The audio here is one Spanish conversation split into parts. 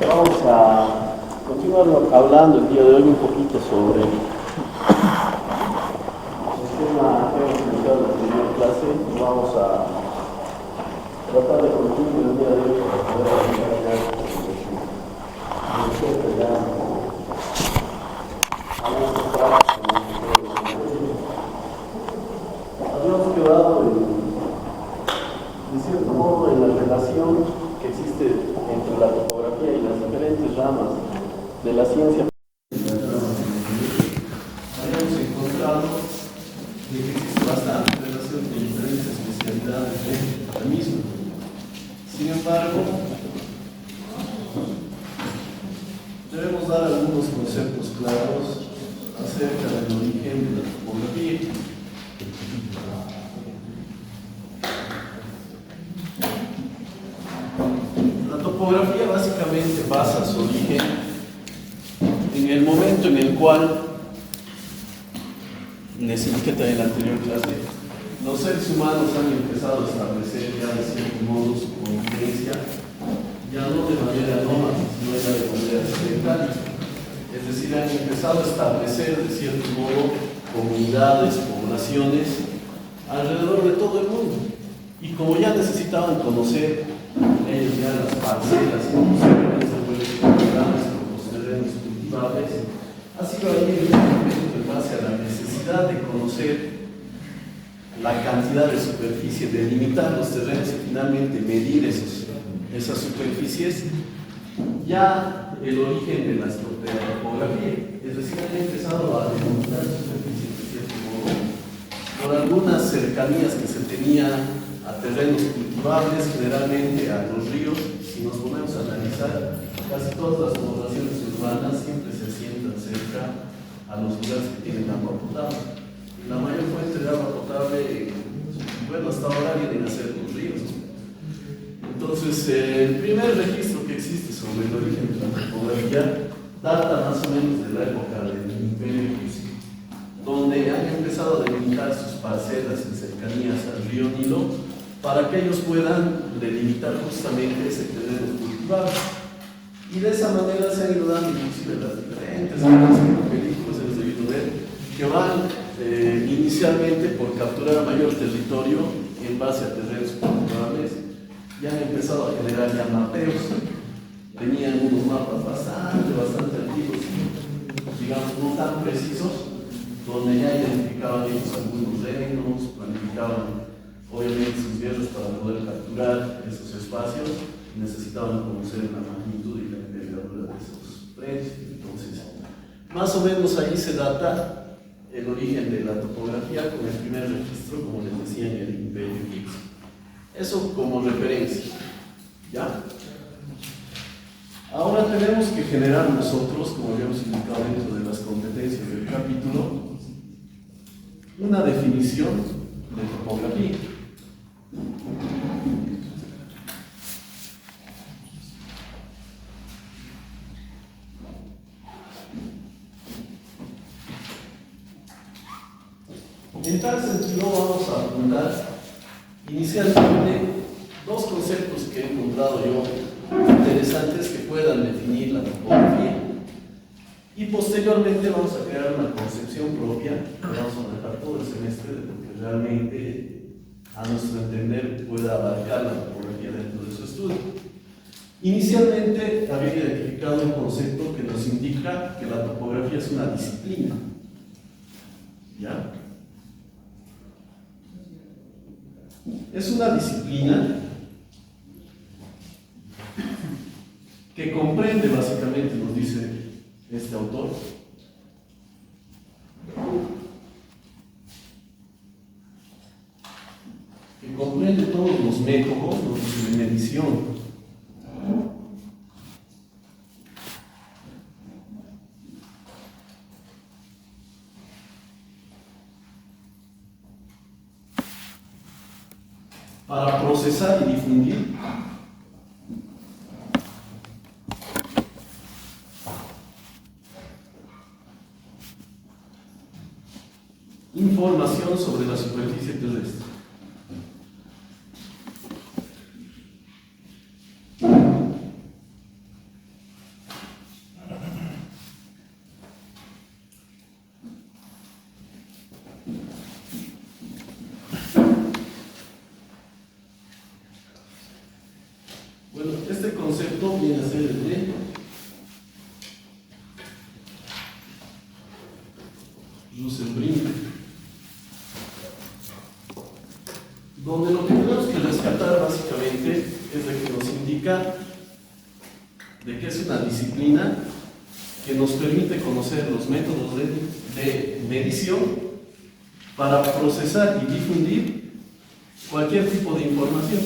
Vamos a continuar hablando el día de hoy un poquito sobre el sistema que hemos explicado en la primera clase y vamos a tratar de concluir el día de hoy para poder aplicar ya habíamos quedado de cierto modo en la relación que existe entre la topografía y las diferentes ramas de la ciencia. Habíamos encontrado de que existe bastante relación con diferentes especialidades de la misma. Sin embargo, debemos dar algunos conceptos claros acerca del origen de la topografía. La topografía básicamente basa su origen en el momento en el cual, les indiqué también en la anterior clase, los seres humanos han empezado a establecer ya de cierto modo su convivencia, ya no de manera nómada, sino ya de manera sedentaria. Es decir, han empezado a establecer de cierto modo comunidades, poblaciones alrededor de todo el mundo. Y como ya necesitaban conocer ellos ya las parcelas, como los terrenos como los terrenos cultivables, ha sido ahí evidentemente en base a la necesidad de conocer la cantidad de superficie, de limitar los terrenos y finalmente medir esas superficies, ya el origen de la topografía. Es decir, han empezado a delimitar superficies de cierto modo por algunas cercanías que se tenían a terrenos cultivables, generalmente a los ríos. Si nos ponemos a analizar, casi todas las poblaciones urbanas siempre se asientan cerca a los lugares que tienen agua potable. Y la mayor fuente de agua potable, bueno, hasta ahora vienen a ser los ríos. Entonces, el primer registro que existe sobre el origen de la topografía data más o menos de la época del Imperio Egipcio, donde han empezado a delimitar sus parcelas en cercanías al río Nilo para que ellos puedan delimitar justamente ese terreno cultivable. Y de esa manera se han ido dando inclusive las diferentes películas, hemos debido ver, que van inicialmente por capturar mayor territorio en base a terrenos cultivables, y han empezado a generar ya mapeos. Tenían unos mapas bastante antiguos, digamos no tan precisos, donde ya identificaban ellos algunos reinos, planificaban obviamente sus guerras para poder capturar esos espacios, y necesitaban conocer la magnitud y la envergadura de esos predios. Entonces, más o menos ahí se data el origen de la topografía con el primer registro, como les decía, en el Imperio Egipcio. Eso como referencia, ¿ya? Ahora tenemos que generar nosotros, como habíamos indicado dentro de las competencias del capítulo, una definición de topografía. En tal sentido vamos a apuntar inicialmente dos conceptos que he encontrado yo interesantes que puedan definir la topografía, y posteriormente vamos a crear una concepción propia que vamos a manejar todo el semestre de lo que realmente a nuestro entender pueda abarcar la topografía dentro de su estudio. Inicialmente había identificado un concepto que nos indica que la topografía es una disciplina, ¿ya? Es una disciplina que comprende básicamente, nos dice este autor, que comprende todos los métodos de medición para procesar y difundir información sobre la superficie terrestre. concepto viene a ser el de Russell-Brinker, donde lo que tenemos que rescatar básicamente es de que nos indica de que es una disciplina que nos permite conocer los métodos de medición para procesar y difundir cualquier tipo de información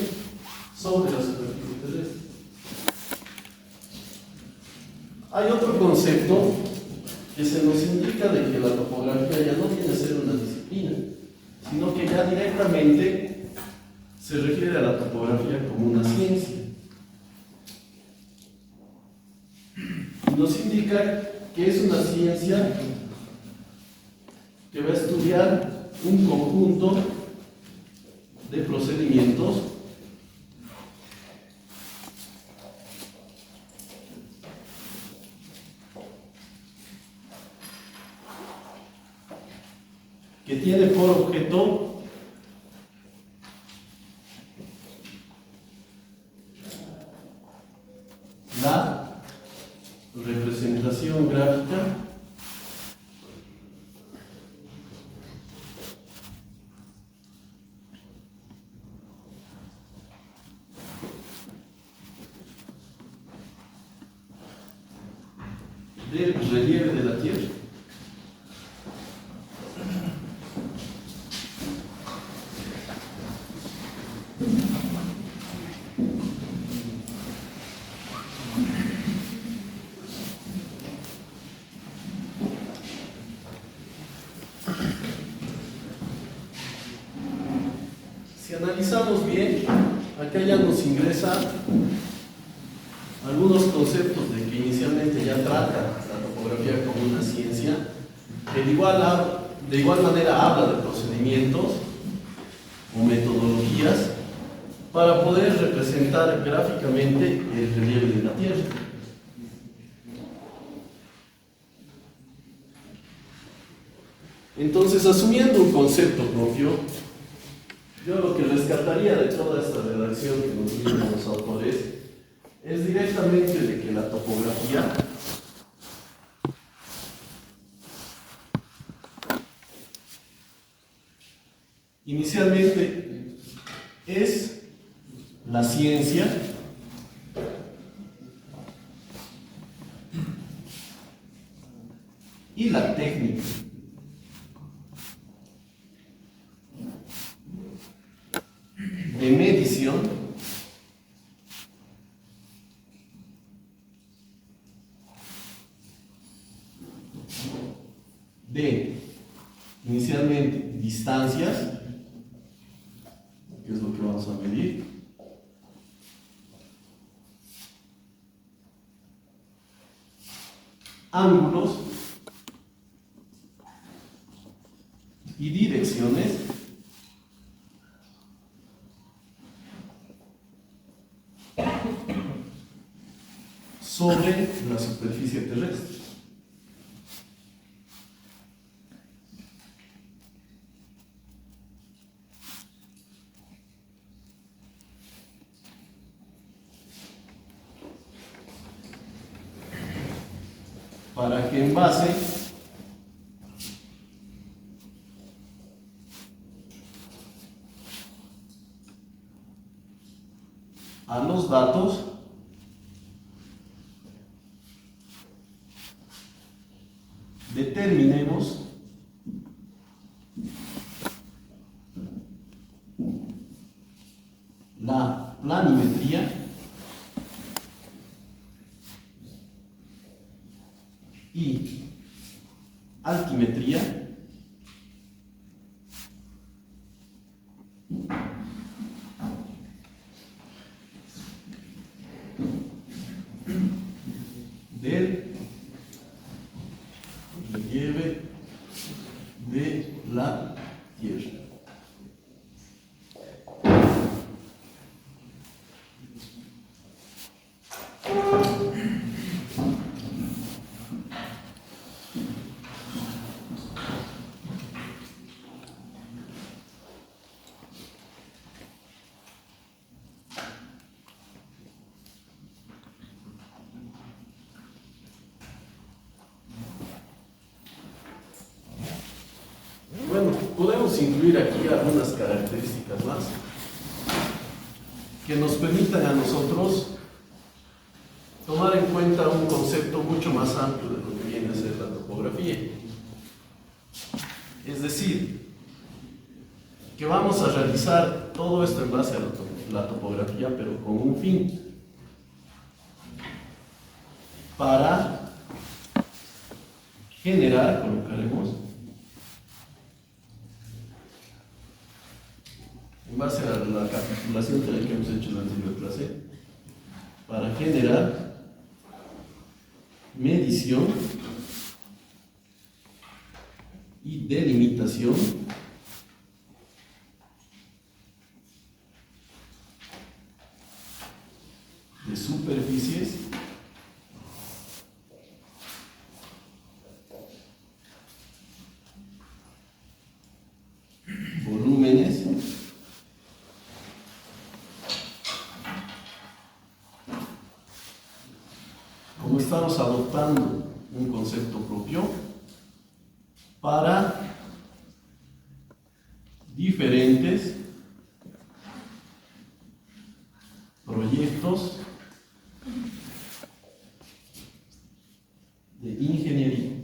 sobre la superficie terrestre. Hay otro concepto que se nos indica de que la topografía ya no viene a ser una disciplina, sino que ya directamente se refiere a la topografía como una ciencia. Nos indica que es una ciencia que va a estudiar un conjunto de procedimientos que tiene por objeto la representación gráfica del relieve de la Tierra. Si analizamos bien, acá ya nos ingresa algunos conceptos de que inicialmente ya trata la topografía como una ciencia, que de igual manera habla de procedimientos o metodologías para poder representar gráficamente el relieve de la Tierra. Entonces, asumiendo un concepto propio, yo lo que rescataría de toda esta redacción que nos dieron los autores es directamente de que la topografía inicialmente es la ciencia y la técnica de medición de inicialmente distancias, que es lo que vamos a medir, ángulos y direcciones sobre la superficie terrestre. Para que en base a los datos determinemos la planimetría y altimetría del relieve de la Tierra. podemos incluir aquí algunas características más que nos permitan a nosotros tomar en cuenta un concepto mucho más amplio de lo que viene a ser la topografía. Es decir, que vamos a realizar todo esto en base a la topografía, pero con un fin. Para generar, colocaremos, en base a la capitulación que hemos hecho en la anterior clase, para generar medición y delimitación de superficies volúmenes como estamos adoptando un concepto propio para diferentes proyectos de ingeniería.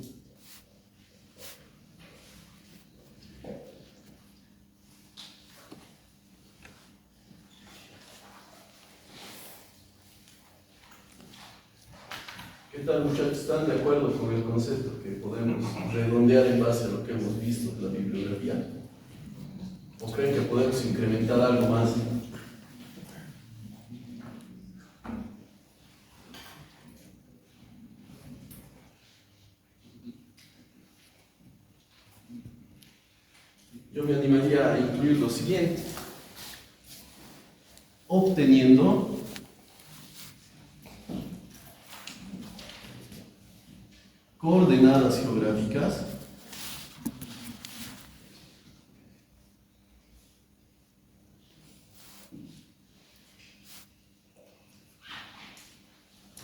¿Qué tal, muchachos? ¿Están de acuerdo con el concepto que podemos redondear en base a lo que hemos visto de la bibliografía? ¿O creen que podemos incrementar algo más? Yo me animaría a incluir lo siguiente: obteniendo coordenadas geográficas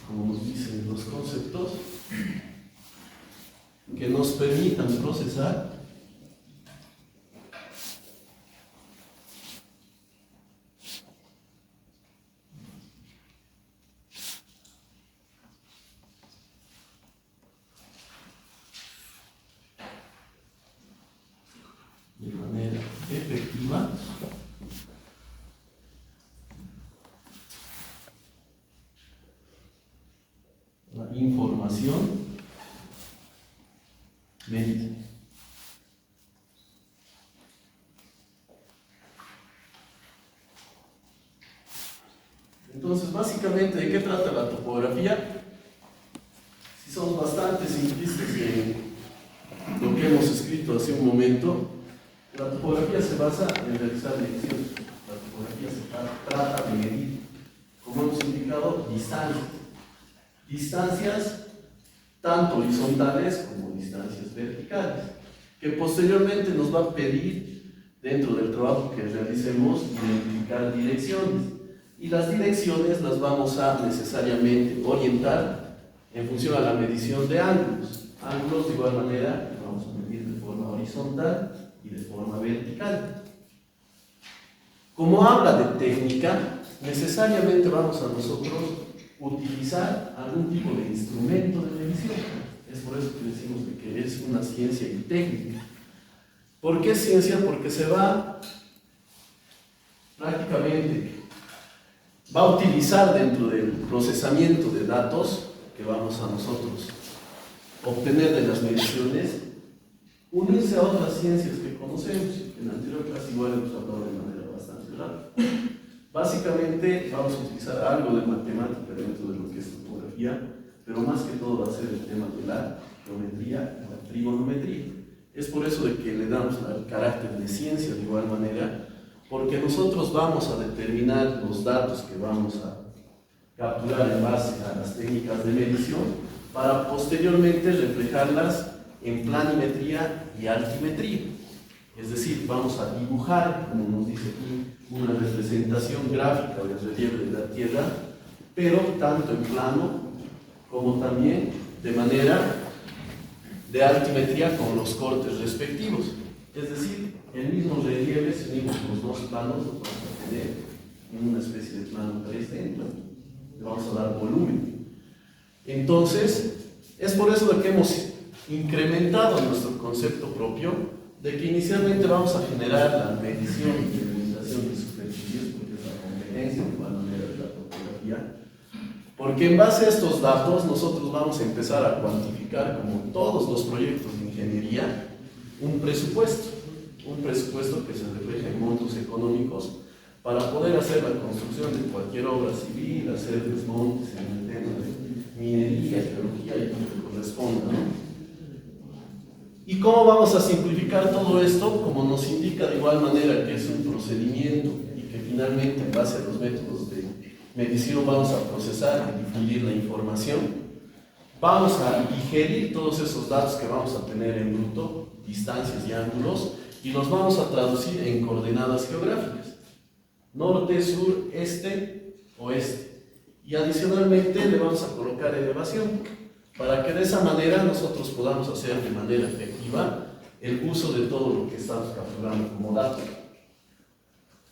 como nos dicen los conceptos, que nos permitan procesar de manera efectiva la información medida. Entonces, básicamente, ¿de qué trata la topografía? Si somos bastante simplistas en lo que hemos escrito hace un momento, la topografía se basa en realizar mediciones. La topografía se trata de medir, como hemos indicado, distancias. Distancias tanto horizontales como distancias verticales, que posteriormente nos va a pedir, dentro del trabajo que realicemos, identificar direcciones. Y las direcciones las vamos a necesariamente orientar en función a la medición de ángulos. Ángulos de igual manera que vamos a medir de forma horizontal y de forma vertical. Como habla de técnica, necesariamente vamos a nosotros utilizar algún tipo de instrumento de medición. Es por eso que decimos que es una ciencia y técnica. ¿Por qué ciencia? Porque se va a utilizar dentro del procesamiento de datos que vamos a nosotros obtener de las mediciones, unirse a otras ciencias que conocemos. En la anterior clase igual hemos hablado de manera bastante rápida. Básicamente vamos a utilizar algo de matemática dentro de lo que es topografía, pero más que todo va a ser el tema de la geometría y la trigonometría. Es por eso de que le damos el carácter de ciencia de igual manera, porque nosotros vamos a determinar los datos que vamos a capturar en base a las técnicas de medición para posteriormente reflejarlas en planimetría y altimetría. Es decir, vamos a dibujar, como nos dice aquí, una representación gráfica del relieve de la Tierra, pero tanto en plano como también de manera de altimetría con los cortes respectivos. Es decir, el mismo relieve, si unimos los dos planos, los vamos a tener en una especie de plano 3 dentro. Le vamos a dar volumen. Entonces, es por eso de que hemos incrementado nuestro concepto propio, de que inicialmente vamos a generar la medición y delimitación de superficies, porque es la competencia de igual manera de la topografía, porque en base a estos datos nosotros vamos a empezar a cuantificar, como todos los proyectos de ingeniería, un presupuesto que se refleja en montos económicos para poder hacer la construcción de cualquier obra civil, hacer desmontes en el tema de minería, geología y lo que corresponda, ¿no? ¿Y cómo vamos a simplificar todo esto? Como nos indica de igual manera que es un procedimiento y que finalmente en base a los métodos de medición vamos a procesar y difundir la información, vamos a digerir todos esos datos que vamos a tener en bruto, distancias y ángulos, y los vamos a traducir en coordenadas geográficas: norte, sur, este, oeste. Y adicionalmente le vamos a colocar elevación, para que de esa manera nosotros podamos hacer de manera efectiva el uso de todo lo que estamos capturando como datos.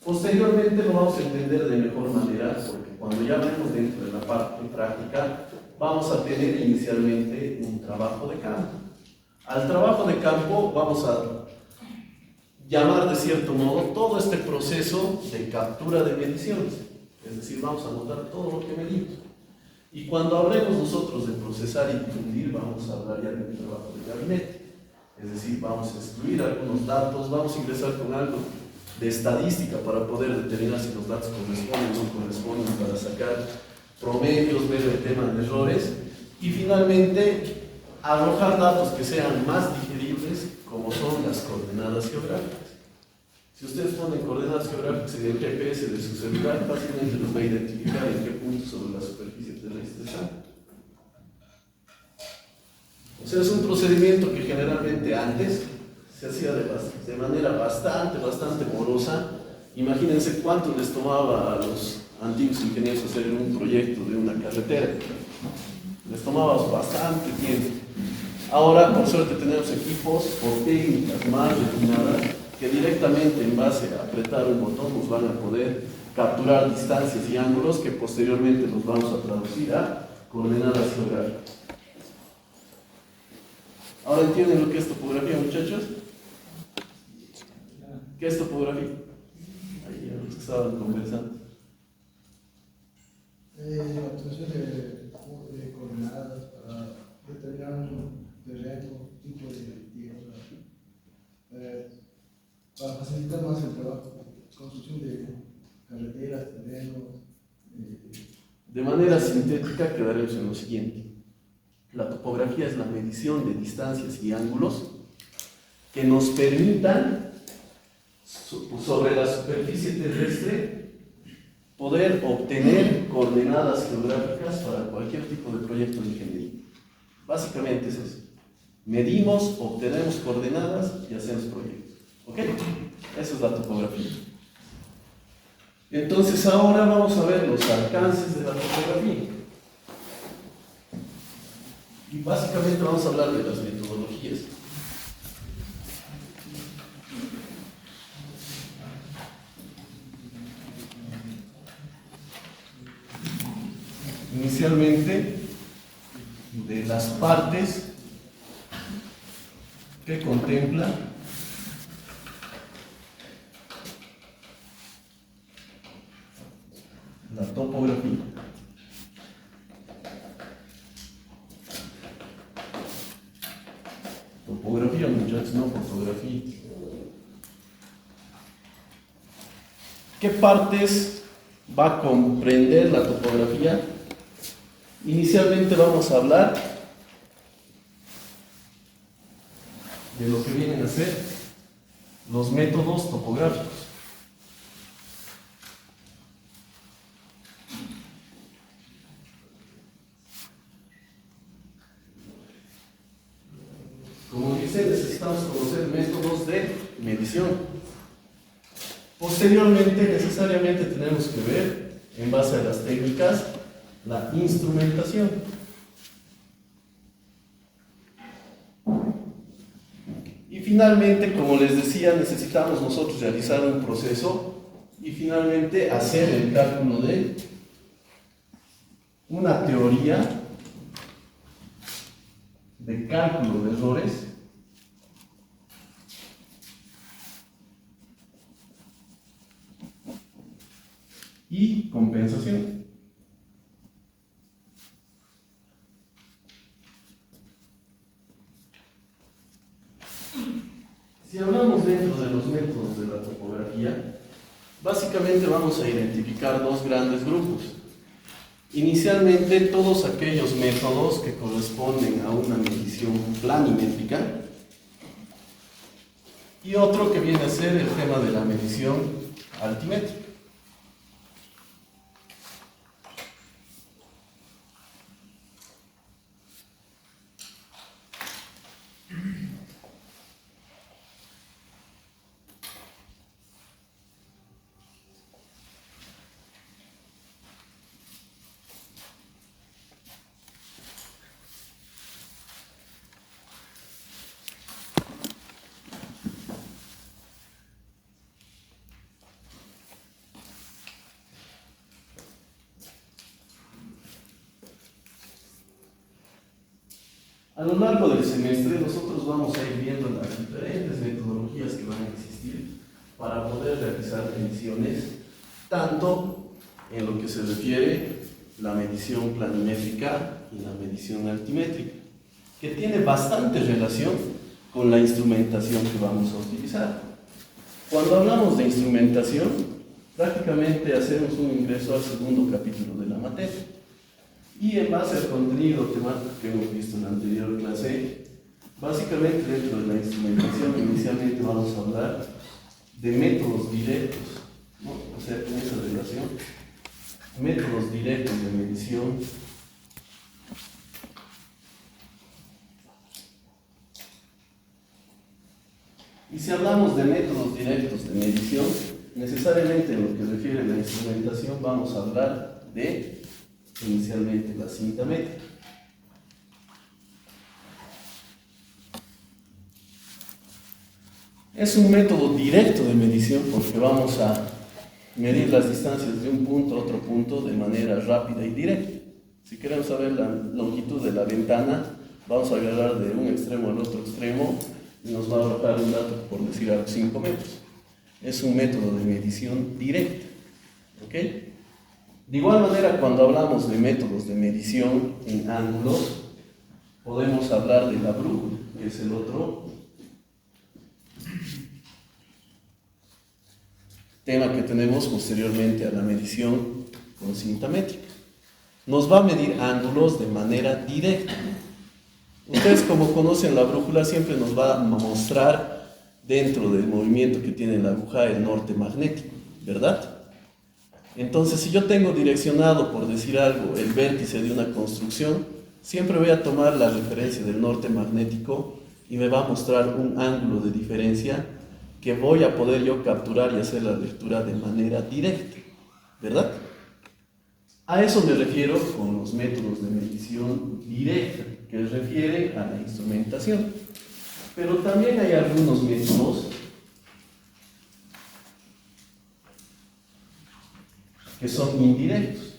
Posteriormente lo vamos a entender de mejor manera, porque cuando ya vemos dentro de la parte práctica, vamos a tener inicialmente un trabajo de campo. Al trabajo de campo vamos a llamar de cierto modo todo este proceso de captura de mediciones, es decir, vamos a anotar todo lo que medimos. Y cuando hablemos nosotros de procesar y difundir, vamos a hablar ya de un trabajo de gabinete, es decir, vamos a excluir algunos datos, vamos a ingresar con algo de estadística para poder determinar si los datos corresponden o no corresponden, para sacar promedios, ver el tema de errores y finalmente arrojar datos que sean más digeribles, como son las coordenadas geográficas. Si ustedes ponen coordenadas geográficas en el GPS de su celular, fácilmente los va a identificar en qué punto sobre la superficie terrestre están. O sea, es un procedimiento que generalmente antes se hacía de manera bastante morosa. Imagínense cuánto les tomaba a los antiguos ingenieros hacer un proyecto de una carretera. Les tomaba bastante tiempo. Ahora, por suerte, tenemos equipos o técnicas más refinadas que directamente en base a apretar un botón nos van a poder capturar distancias y ángulos que posteriormente los vamos a traducir a coordenadas geográficas. ¿Ahora entienden lo que es topografía, muchachos? ¿Qué es topografía? Ahí ya los que estaban conversando. La obtención de coordenadas para determinar un terreno, tipo de tierra, para facilitar más el trabajo, construcción de carreteras, terrenos. De manera sintética quedaremos en lo siguiente. La topografía es la medición de distancias y ángulos que nos permitan sobre la superficie terrestre poder obtener coordenadas geográficas para cualquier tipo de proyecto de ingeniería. Básicamente es eso. Medimos, obtenemos coordenadas y hacemos proyectos. ¿Ok? Esa es la topografía. Entonces ahora vamos a ver los alcances de la topografía. Y básicamente vamos a hablar de las metodologías. Inicialmente, de las partes que contempla la topografía. Topografía, muchachos, no fotografía. ¿Qué partes va a comprender la topografía? Inicialmente vamos a hablar de lo que vienen a ser los métodos topográficos. Como dice, necesitamos conocer métodos de medición. Posteriormente, necesariamente tenemos que ver, en base a las técnicas, la instrumentación. Y finalmente, como les decía, necesitamos nosotros realizar un proceso y finalmente hacer el cálculo de una teoría de cálculo de errores y compensación. Si hablamos dentro de los métodos de la topografía, básicamente vamos a identificar dos grandes grupos. Inicialmente, todos aquellos métodos que corresponden a una medición planimétrica y otro que viene a ser el tema de la medición altimétrica. A lo largo del semestre nosotros vamos a ir viendo las diferentes metodologías que van a existir para poder realizar mediciones, tanto en lo que se refiere la medición planimétrica y la medición altimétrica, que tiene bastante relación con la instrumentación que vamos a utilizar. Cuando hablamos de instrumentación, prácticamente hacemos un ingreso al segundo capítulo de la materia. Y en base al contenido temático que hemos visto en la anterior clase, básicamente dentro de la instrumentación inicialmente vamos a hablar de métodos directos, ¿no? O sea, en esa relación, métodos directos de medición, y si hablamos de métodos directos de medición, necesariamente en lo que refiere a la instrumentación vamos a hablar de inicialmente la cinta métrica. Es un método directo de medición porque vamos a medir las distancias de un punto a otro punto de manera rápida y directa. Si queremos saber la longitud de la ventana, vamos a agarrar de un extremo al otro extremo y nos va a arrojar un dato, por decir algo, 5 metros. Es un método de medición directa. ¿Ok? De igual manera, cuando hablamos de métodos de medición en ángulos, podemos hablar de la brújula, que es el otro tema que tenemos posteriormente a la medición con cinta métrica. Nos va a medir ángulos de manera directa. Ustedes, como conocen la brújula, siempre nos va a mostrar dentro del movimiento que tiene la aguja el norte magnético, ¿verdad? Entonces, si yo tengo direccionado, por decir algo, el vértice de una construcción, siempre voy a tomar la referencia del norte magnético y me va a mostrar un ángulo de diferencia que voy a poder yo capturar y hacer la lectura de manera directa, ¿verdad? A eso me refiero con los métodos de medición directa, que refieren a la instrumentación. Pero también hay algunos métodos que son indirectos.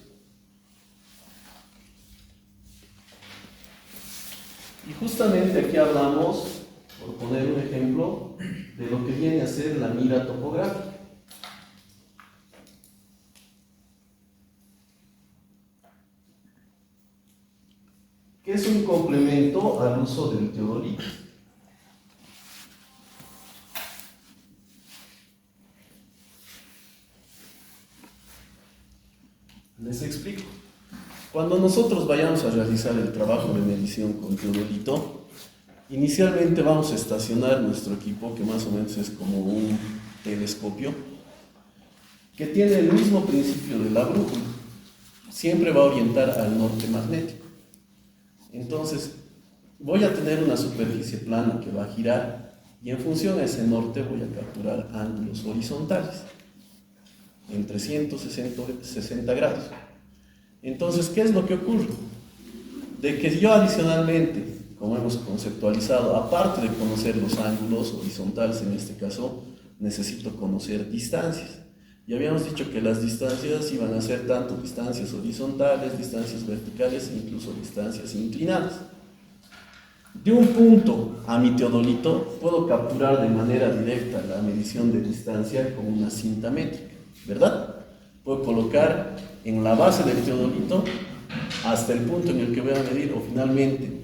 Y justamente aquí hablamos, por poner un ejemplo, de lo que viene a ser la mira topográfica. Que es un complemento al uso del teodolito. Les explico. Cuando nosotros vayamos a realizar el trabajo de medición con teodolito, inicialmente vamos a estacionar nuestro equipo, que más o menos es como un telescopio, que tiene el mismo principio de la brújula. Siempre va a orientar al norte magnético. Entonces, voy a tener una superficie plana que va a girar y en función a ese norte voy a capturar ángulos horizontales en 360 grados. Entonces, ¿qué es lo que ocurre? De que yo adicionalmente como hemos conceptualizado, aparte de conocer los ángulos horizontales en este caso, necesito conocer distancias. Y habíamos dicho que las distancias iban a ser tanto distancias horizontales, distancias verticales e incluso distancias inclinadas. De un punto a mi teodolito puedo capturar de manera directa la medición de distancia con una cinta métrica, ¿verdad? Puedo colocar en la base del teodolito hasta el punto en el que voy a medir, o finalmente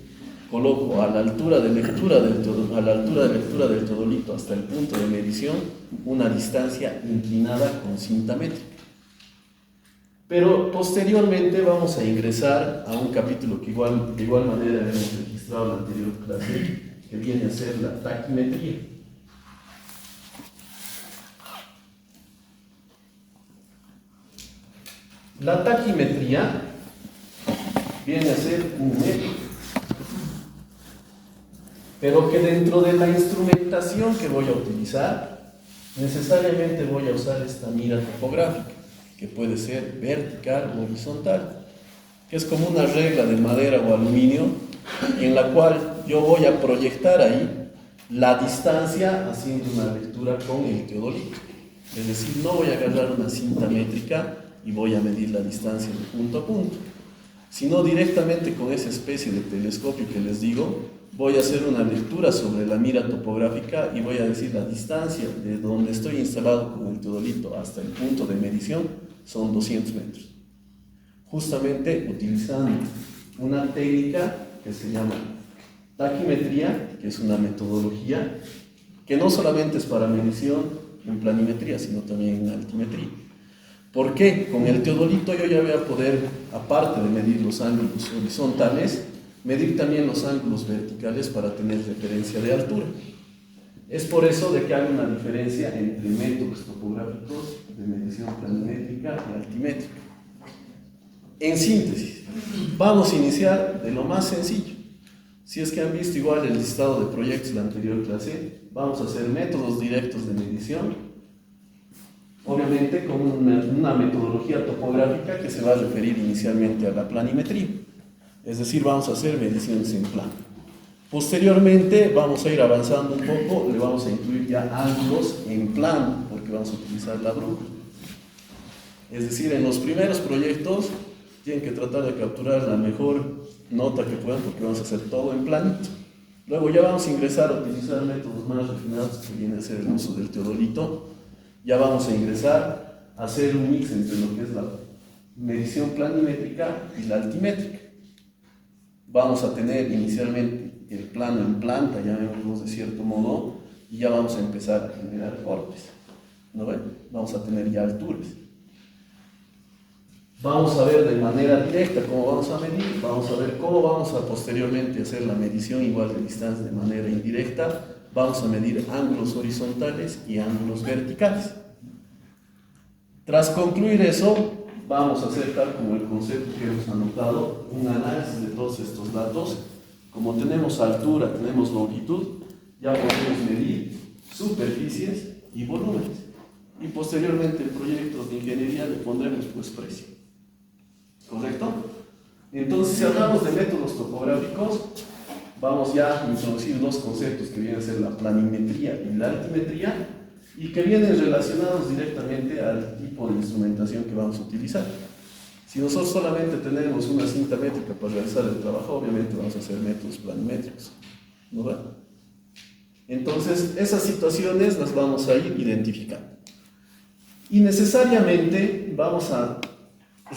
coloco a la altura de lectura del teodolito hasta el punto de medición una distancia inclinada con cinta métrica. Pero posteriormente vamos a ingresar a un capítulo que de igual manera hemos registrado en la anterior clase, que viene a ser la taquimetría. La taquimetría viene a ser un método, pero que dentro de la instrumentación que voy a utilizar, necesariamente voy a usar esta mira topográfica, que puede ser vertical o horizontal, que es como una regla de madera o aluminio, en la cual yo voy a proyectar ahí la distancia haciendo una lectura con el teodolito. Es decir, no voy a agarrar una cinta métrica y voy a medir la distancia de punto a punto, sino directamente con esa especie de telescopio que les digo, voy a hacer una lectura sobre la mira topográfica y voy a decir la distancia de donde estoy instalado con el teodolito hasta el punto de medición son 200 metros. Justamente utilizando una técnica que se llama taquimetría, que es una metodología que no solamente es para medición en planimetría, sino también en altimetría. ¿Por qué? Con el teodolito yo ya voy a poder, aparte de medir los ángulos horizontales, medir también los ángulos verticales para tener referencia de altura. Es por eso de que hay una diferencia entre métodos topográficos de medición planimétrica y altimétrica. En síntesis, vamos a iniciar de lo más sencillo. Si es que han visto igual el listado de proyectos de la anterior clase, vamos a hacer métodos directos de medición, obviamente con una metodología topográfica que se va a referir inicialmente a la planimetría. Es decir, vamos a hacer mediciones en plano. Posteriormente vamos a ir avanzando un poco, le vamos a incluir ya ángulos en plano, porque vamos a utilizar la brújula. Es decir, en los primeros proyectos tienen que tratar de capturar la mejor nota que puedan, porque vamos a hacer todo en planito. Luego ya vamos a ingresar a utilizar métodos más refinados, que viene a ser el uso del teodolito. Ya vamos a ingresar a hacer un mix entre lo que es la medición planimétrica y la altimétrica. Vamos a tener inicialmente el plano en planta, llamémoslo de cierto modo, y ya vamos a empezar a generar cortes, ¿no ven? Vamos a tener ya alturas. Vamos a ver de manera directa cómo vamos a medir, vamos a ver cómo vamos a posteriormente hacer la medición igual de distancia de manera indirecta, vamos a medir ángulos horizontales y ángulos verticales. Tras concluir eso, vamos a hacer, tal como el concepto que hemos anotado, un análisis de todos estos datos. Como tenemos altura, tenemos longitud, ya podemos medir superficies y volúmenes. Y posteriormente en proyectos de ingeniería le pondremos pues precio. ¿Correcto? Entonces, si hablamos de métodos topográficos, vamos ya a introducir dos conceptos que vienen a ser la planimetría y la altimetría, y que vienen relacionados directamente al tipo de instrumentación que vamos a utilizar. Si nosotros solamente tenemos una cinta métrica para realizar el trabajo, obviamente vamos a hacer métodos planimétricos, ¿no va? Entonces, esas situaciones las vamos a ir identificando. Y necesariamente vamos a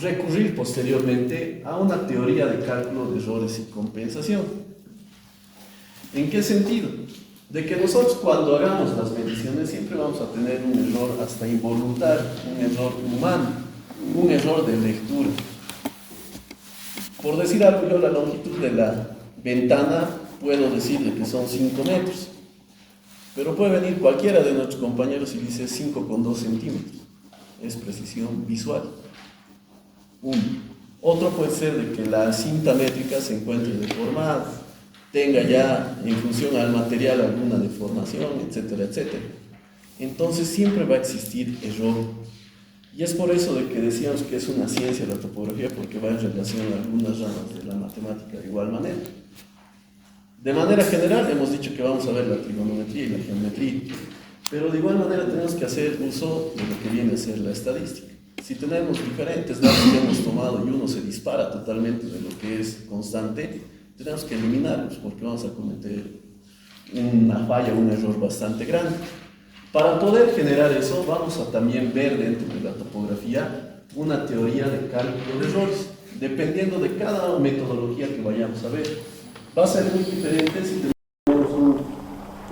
recurrir posteriormente a una teoría de cálculo de errores y compensación. ¿En qué sentido? De que nosotros cuando hagamos las mediciones siempre vamos a tener un error hasta involuntario, un error humano, un error de lectura. Por decir algo, yo la longitud de la ventana puedo decirle que son 5 metros, pero puede venir cualquiera de nuestros compañeros y dice 5,2 centímetros. Es precisión visual. Uno. Otro puede ser de que la cinta métrica se encuentre deformada, tenga ya en función al material alguna deformación, etcétera, etcétera. Entonces siempre va a existir error. Y es por eso de que decíamos que es una ciencia la topografía, porque va en relación a algunas ramas de la matemática de igual manera. De manera general hemos dicho que vamos a ver la trigonometría y la geometría, pero de igual manera tenemos que hacer uso de lo que viene a ser la estadística. Si tenemos diferentes datos que hemos tomado y uno se dispara totalmente de lo que es constante, tenemos que eliminarlos porque vamos a cometer una falla, un error bastante grande. Para poder generar eso, vamos a también ver dentro de la topografía una teoría de cálculo de errores, dependiendo de cada metodología que vayamos a ver. Va a ser muy diferente si tenemos un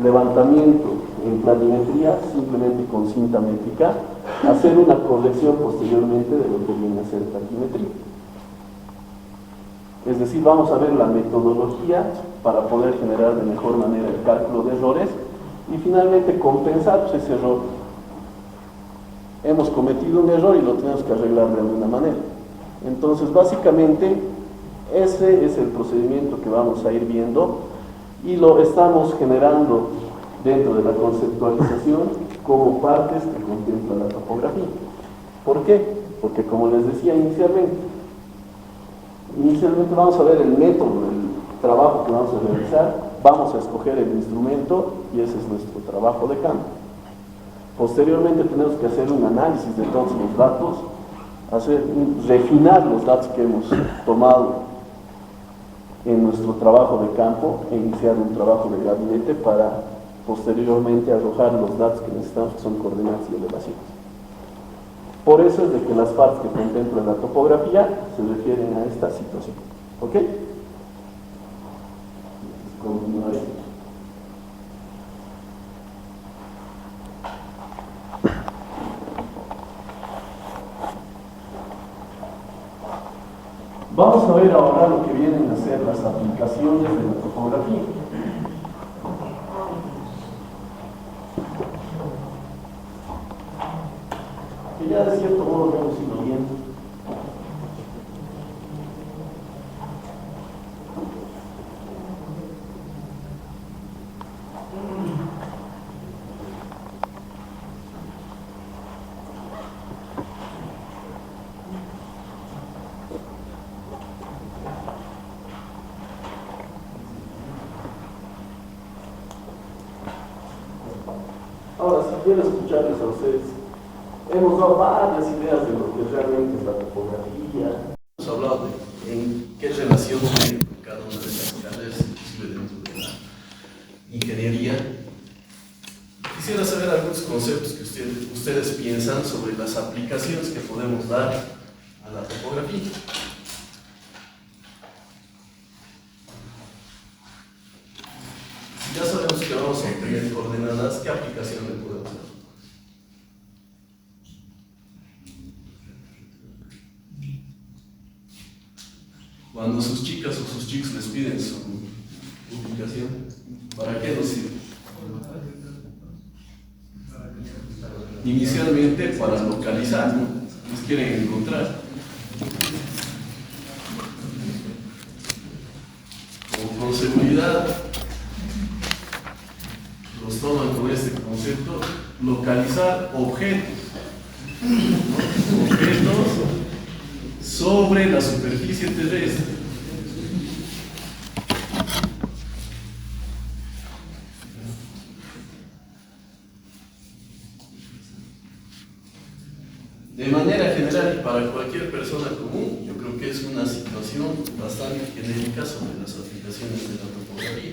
levantamiento en planimetría, simplemente con cinta métrica, hacer una corrección posteriormente de lo que viene a ser planimetría. Es decir, vamos a ver la metodología para poder generar de mejor manera el cálculo de errores y finalmente compensar ese error. Hemos cometido un error y lo tenemos que arreglar de alguna manera. Entonces, básicamente, ese es el procedimiento que vamos a ir viendo y lo estamos generando dentro de la conceptualización como partes que contempla la topografía. ¿Por qué? Porque, como les decía inicialmente vamos a ver el método del trabajo que vamos a realizar, vamos a escoger el instrumento y ese es nuestro trabajo de campo. Posteriormente tenemos que hacer un análisis de todos los datos, refinar los datos que hemos tomado en nuestro trabajo de campo e iniciar un trabajo de gabinete para posteriormente arrojar los datos que necesitamos, que son coordenadas y elevaciones. Por eso es de que las partes que contempla la topografía se refieren a esta situación. ¿Ok? Continuaré. Vamos a ver ahora lo que vienen a ser las aplicaciones de la topografía. Que ya de cierto modo lo hemos ido viendo. Ahora, si quiero escucharles a ustedes, hemos dado varias ideas de lo que realmente es la topografía. Hemos hablado de en qué relación hay con cada una de las carreras, inclusive dentro de la ingeniería. Quisiera saber algunos conceptos que ustedes piensan sobre las aplicaciones que podemos dar a la topografía. Ya sabemos que vamos a obtener coordenadas, ¿qué aplicación le podemos dar? Cuando sus chicas o sus chicos les piden su ubicación, ¿para qué nos sirve? Inicialmente para localizar, ¿no? Nos quieren encontrar. Con seguridad los toman con este concepto, localizar objetos, ¿no? Objetos sobre la superficie terrestre. De manera general y para cualquier persona común, yo creo que es una situación bastante genérica sobre las aplicaciones de la topografía.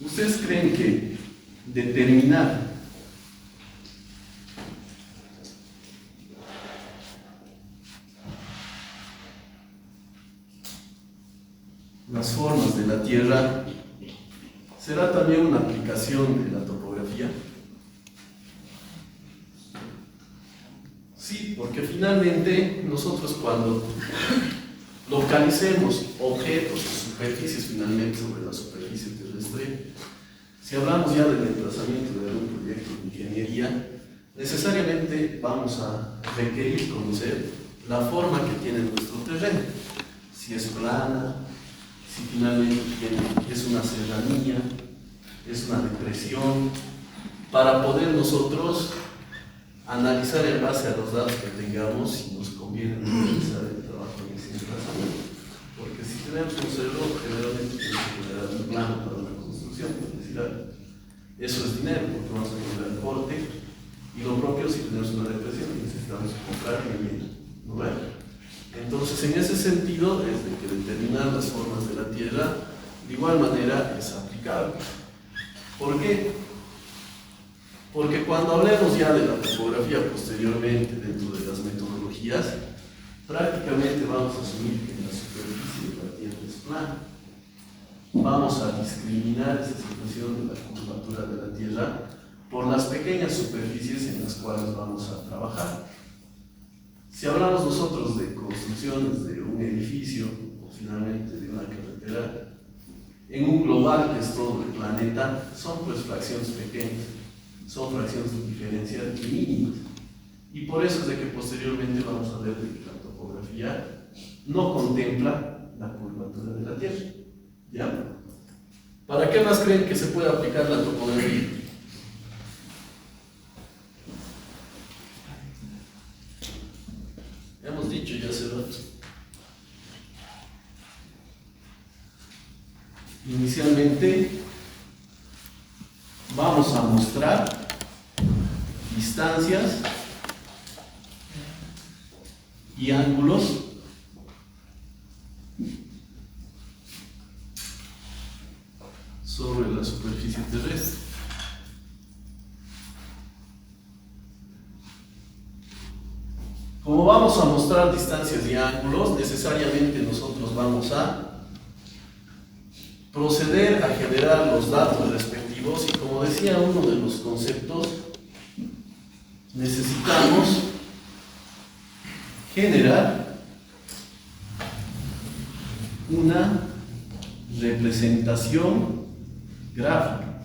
¿Ustedes creen que determinar las formas de la Tierra será también una aplicación de la topografía? Sí, porque finalmente nosotros cuando localicemos objetos o superficies finalmente sobre la superficie terrestre, si hablamos ya del emplazamiento de algún proyecto de ingeniería, necesariamente vamos a requerir conocer la forma que tiene nuestro terreno, si es plana, si finalmente es una serranía, es una depresión, para poder nosotros analizar en base a los datos que tengamos si nos conviene conviene realizar el trabajo en ese emplazamiento. Porque si tenemos un cerro, generalmente tenemos que generar un plano para una construcción, por decir algo. Eso es dinero, porque vamos a generar el corte, y lo propio si tenemos una depresión necesitamos comprar vivienda, ¿no ve? Entonces, en ese sentido, es de que determinar las formas de la tierra de igual manera es aplicable. ¿Por qué? Porque cuando hablemos ya de la topografía posteriormente dentro de las metodologías, prácticamente vamos a asumir que la superficie de la tierra es plana. Vamos a discriminar esa situación de la curvatura de la tierra por las pequeñas superficies en las cuales vamos a trabajar. Si hablamos nosotros de construcciones de un edificio o finalmente de una carretera, en un global que es todo el planeta, son pues fracciones pequeñas, son fracciones diferenciales mínimas. Y por eso es de que posteriormente vamos a ver que la topografía no contempla la curvatura de la Tierra. ¿Ya? ¿Para qué más creen que se puede aplicar la topografía? Hemos dicho ya hace rato. Inicialmente vamos a mostrar distancias y ángulos sobre la superficie terrestre. Como vamos a mostrar distancias y ángulos, necesariamente nosotros vamos a proceder a generar los datos respectivos y, como decía uno de los conceptos, necesitamos generar una representación gráfica.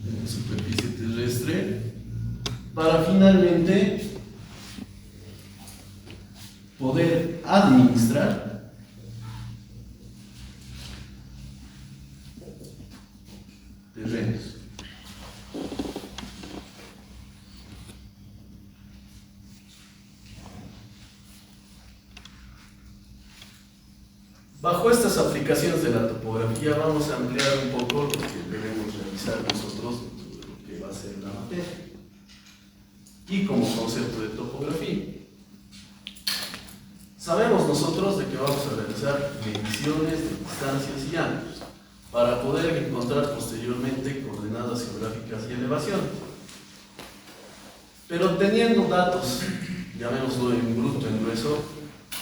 De la superficie terrestre para finalmente poder administrar terrenos. Bajo estas aplicaciones de la topografía vamos a ampliar un poco lo que debemos realizar nosotros dentro de lo que va a ser la materia. Y como concepto de topografía, sabemos nosotros de que vamos a realizar mediciones de distancias y ángulos para poder encontrar posteriormente coordenadas geográficas y elevaciones. Pero teniendo datos, llamémoslo en bruto, en grueso,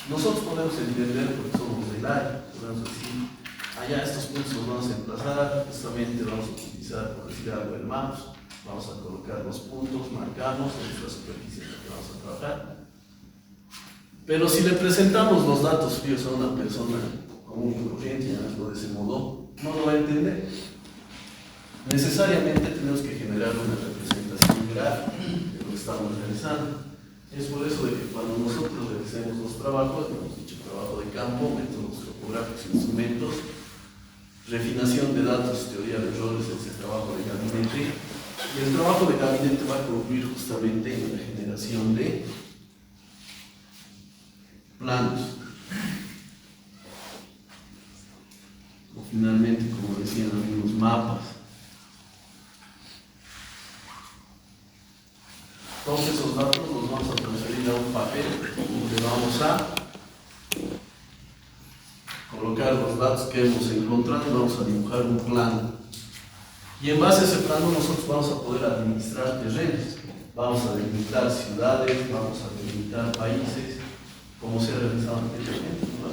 nosotros podemos entender, porque somos del área, podemos decir, allá estos puntos los vamos a emplazar, justamente vamos a utilizar, por decir algo, el mouse, vamos a colocar los puntos, marcamos nuestra superficie en la que vamos a trabajar. Pero si le presentamos los datos fríos a una persona común y corriente, llamémoslo de ese modo, no lo va a entender. Necesariamente tenemos que generar una representación gráfica de lo que estamos realizando. Es por eso de que cuando nosotros realicemos los trabajos, hemos dicho trabajo de campo, métodos topográficos, instrumentos, refinación de datos, teoría de errores, es el trabajo de gabinete. Y el trabajo de gabinete va a concluir justamente en la generación de planos. O finalmente, como decían algunos, mapas. Todos esos datos los vamos a transferir a un papel donde vamos a colocar los datos que hemos encontrado y vamos a dibujar un plano. Y en base a ese plano nosotros vamos a poder administrar terrenos. Vamos a delimitar ciudades, vamos a delimitar países, como se ha realizado anteriormente, ¿no?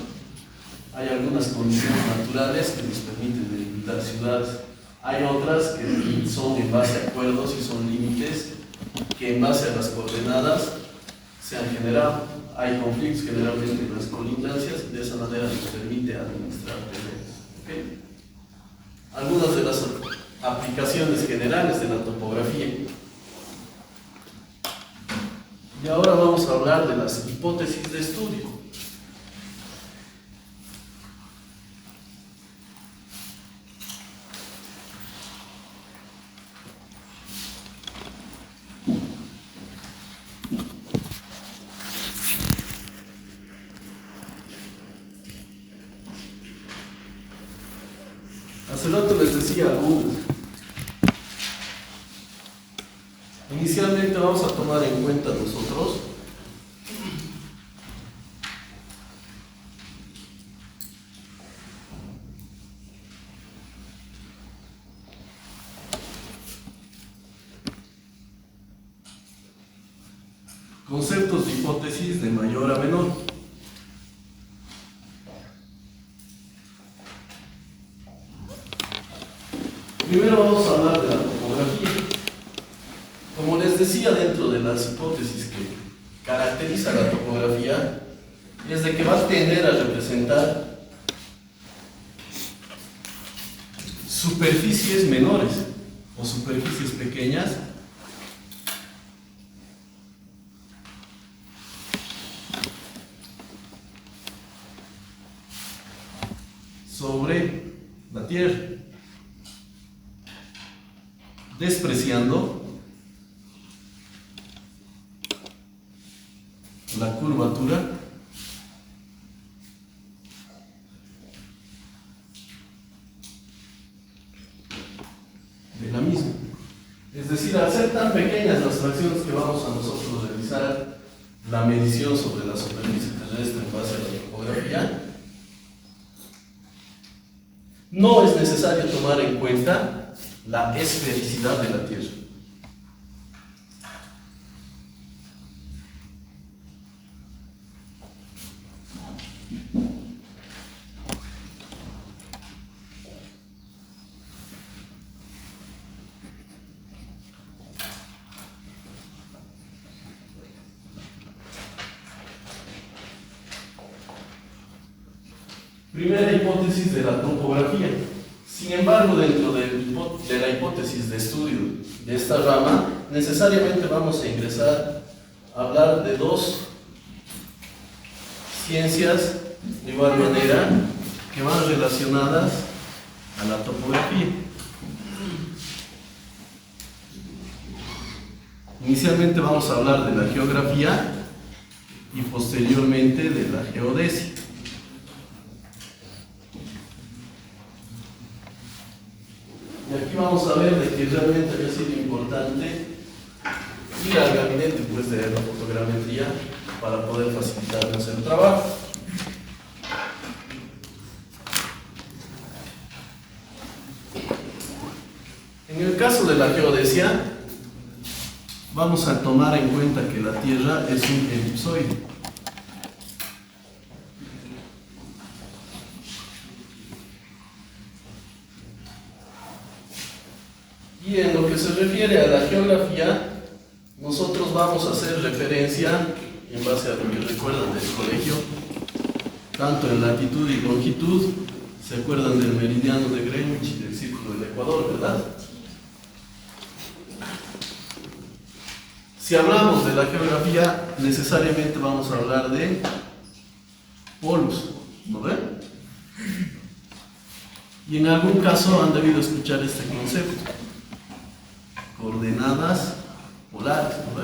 Hay algunas condiciones naturales que nos permiten delimitar ciudades. Hay otras que son en base a acuerdos y son límites que en base a las coordenadas se han generado. Hay conflictos generalmente en las colindancias y de esa manera nos permite administrar terrenos. ¿Okay? Algunas de las aplicaciones generales de la topografía. Y ahora vamos a hablar de las hipótesis de estudio. Hace rato les decía algunas. Inicialmente vamos a tomar en cuenta nosotros conceptos de hipótesis de mayor a menor. Primero vamos a hablar de la topografía. Como les decía, dentro de las hipótesis que caracteriza la topografía, es de que va a tender a representar superficies menores o superficies pequeñas sobre la Tierra, despreciando la curvatura de la misma. Es decir, al ser tan pequeñas las fracciones que vamos a nosotros realizar la medición sobre la superficie terrestre en base a la topografía, no es necesario tomar en cuenta la esfericidad de la Tierra. Primera hipótesis de la topografía. Sin embargo, dentro de la hipótesis de estudio de esta rama, necesariamente vamos a ingresar a hablar de dos ciencias de igual manera que van relacionadas a la topografía. Inicialmente vamos a hablar de la geografía y posteriormente de la geodesia. Y aquí vamos a ver de que realmente había sido importante ir al gabinete pues, de la fotogrametría para poder facilitarnos el trabajo. En el caso de la geodesia, vamos a tomar en cuenta que la Tierra es un elipsoide. Y en lo que se refiere a la geografía, nosotros vamos a hacer referencia, en base a lo que recuerdan del colegio, tanto en latitud y longitud, se acuerdan del meridiano de Greenwich y del círculo del Ecuador, ¿verdad? Si hablamos de la geografía, necesariamente vamos a hablar de polos, ¿no ven? Y en algún caso han debido escuchar este concepto. Coordenadas polares, ¿no?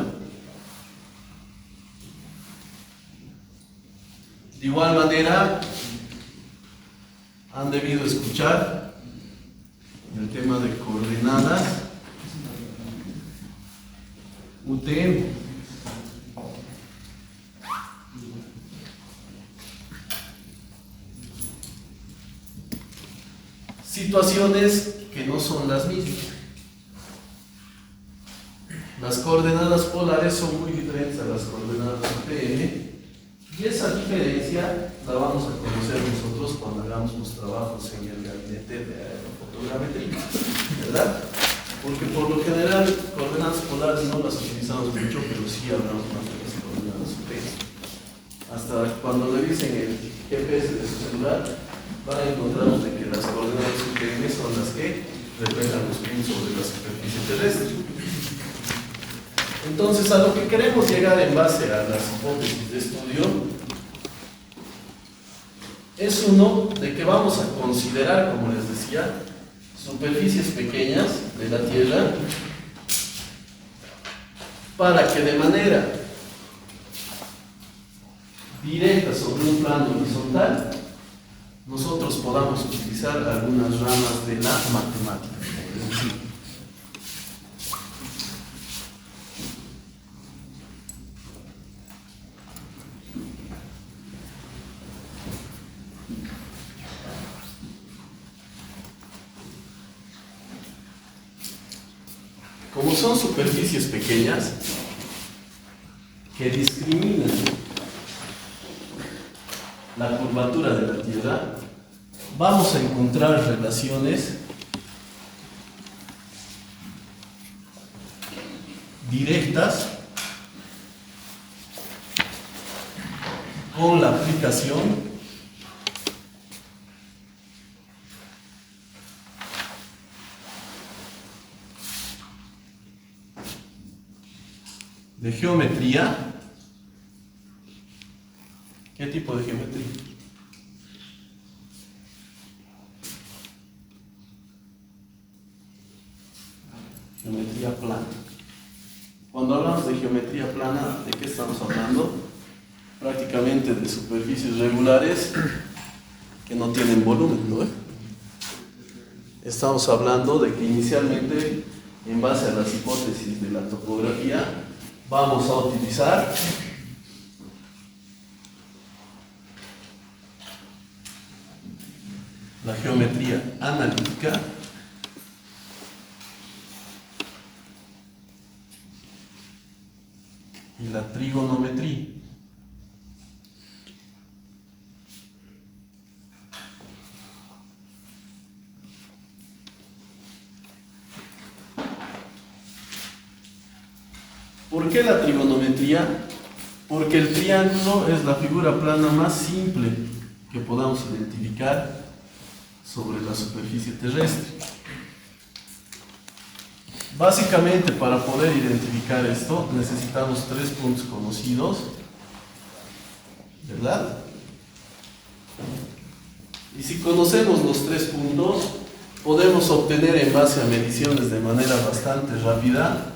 De igual manera, han debido escuchar el tema de coordenadas UTM. Situaciones que no son las mismas. Las coordenadas polares son muy diferentes a las coordenadas UTM y esa diferencia la vamos a conocer nosotros cuando hagamos los trabajos en el gabinete de aerofotogrametría, ¿verdad? Porque por lo general coordenadas polares no las utilizamos mucho, pero sí hablamos más de las coordenadas UTM. Hasta cuando revisen el GPS de su celular van a encontrar de que las coordenadas UTM son las que reflejan los puntos sobre la superficie terrestre. Entonces, a lo que queremos llegar en base a las hipótesis de estudio es uno de que vamos a considerar, como les decía, superficies pequeñas de la Tierra para que de manera directa sobre un plano horizontal nosotros podamos utilizar algunas ramas de la matemática. Es decir, como son superficies pequeñas que discriminan la curvatura de la Tierra, vamos a encontrar relaciones directas con la aplicación de geometría. ¿Qué tipo de geometría? Geometría plana. Cuando hablamos de geometría plana, ¿de qué estamos hablando? Prácticamente de superficies regulares que no tienen volumen, ¿no? Estamos hablando de que inicialmente, en base a las hipótesis de la topografía, vamos a utilizar la geometría analítica y la trigonometría. ¿Por qué la trigonometría? Porque el triángulo es la figura plana más simple que podamos identificar sobre la superficie terrestre. Básicamente, para poder identificar esto, necesitamos tres puntos conocidos, ¿verdad? Y si conocemos los tres puntos, podemos obtener en base a mediciones de manera bastante rápida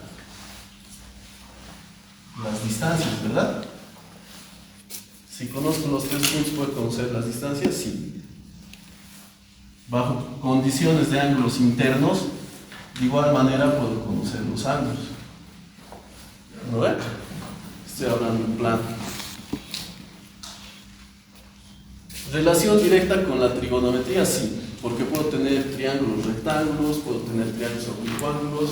las distancias, ¿verdad? Si conozco los tres puntos, ¿puedo conocer las distancias? Sí. Bajo condiciones de ángulos internos, de igual manera puedo conocer los ángulos. ¿No ven? Estoy hablando en plano. Relación directa con la trigonometría, sí, porque puedo tener triángulos rectángulos, puedo tener triángulos oblicuángulos.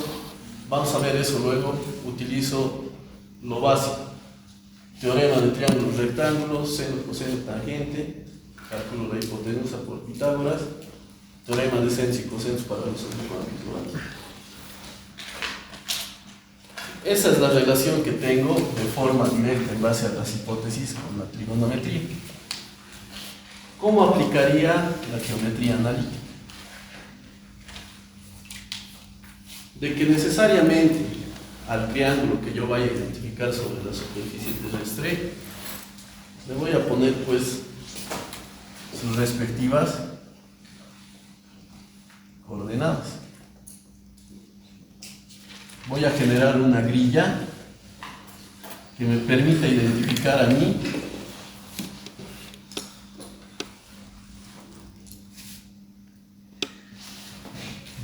Vamos a ver eso luego. Utilizo lo básico: teorema de triángulos rectángulos, seno, coseno, tangente, cálculo de hipotenusa por Pitágoras, teorema de senos y cosenos para los oblicuángulos. Esa es la relación que tengo de forma directa en base a las hipótesis con la trigonometría. ¿Cómo aplicaría la geometría analítica? De que necesariamente al triángulo que yo vaya a identificar sobre la superficie terrestre, le voy a poner pues sus respectivas coordenadas. Voy a generar una grilla que me permita identificar a mí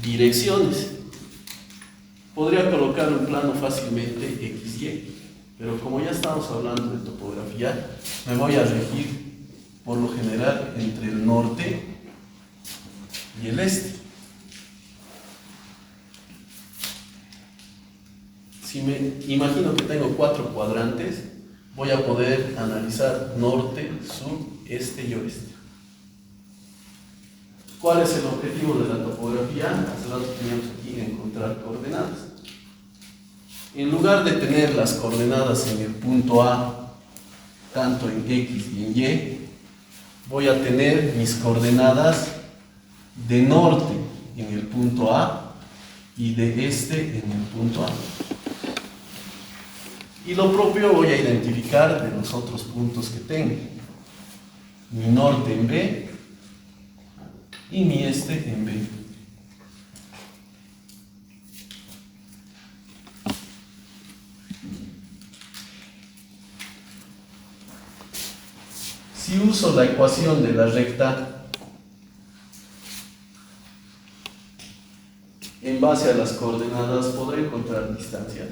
direcciones. Podría colocar un plano fácilmente XY, pero como ya estamos hablando de topografía, me voy a regir por lo general entre el norte y el este. Si me imagino que tengo 4 cuadrantes, voy a poder analizar norte, sur, este y oeste. ¿Cuál es el objetivo de la topografía? Hace rato teníamos aquí encontrar coordenadas. En lugar de tener las coordenadas en el punto A, tanto en X y en Y, voy a tener mis coordenadas de norte en el punto A y de este en el punto A. Y lo propio voy a identificar de los otros puntos que tengo. Mi norte en B y mi este en B. Si uso la ecuación de la recta en base a las coordenadas podré encontrar distancia,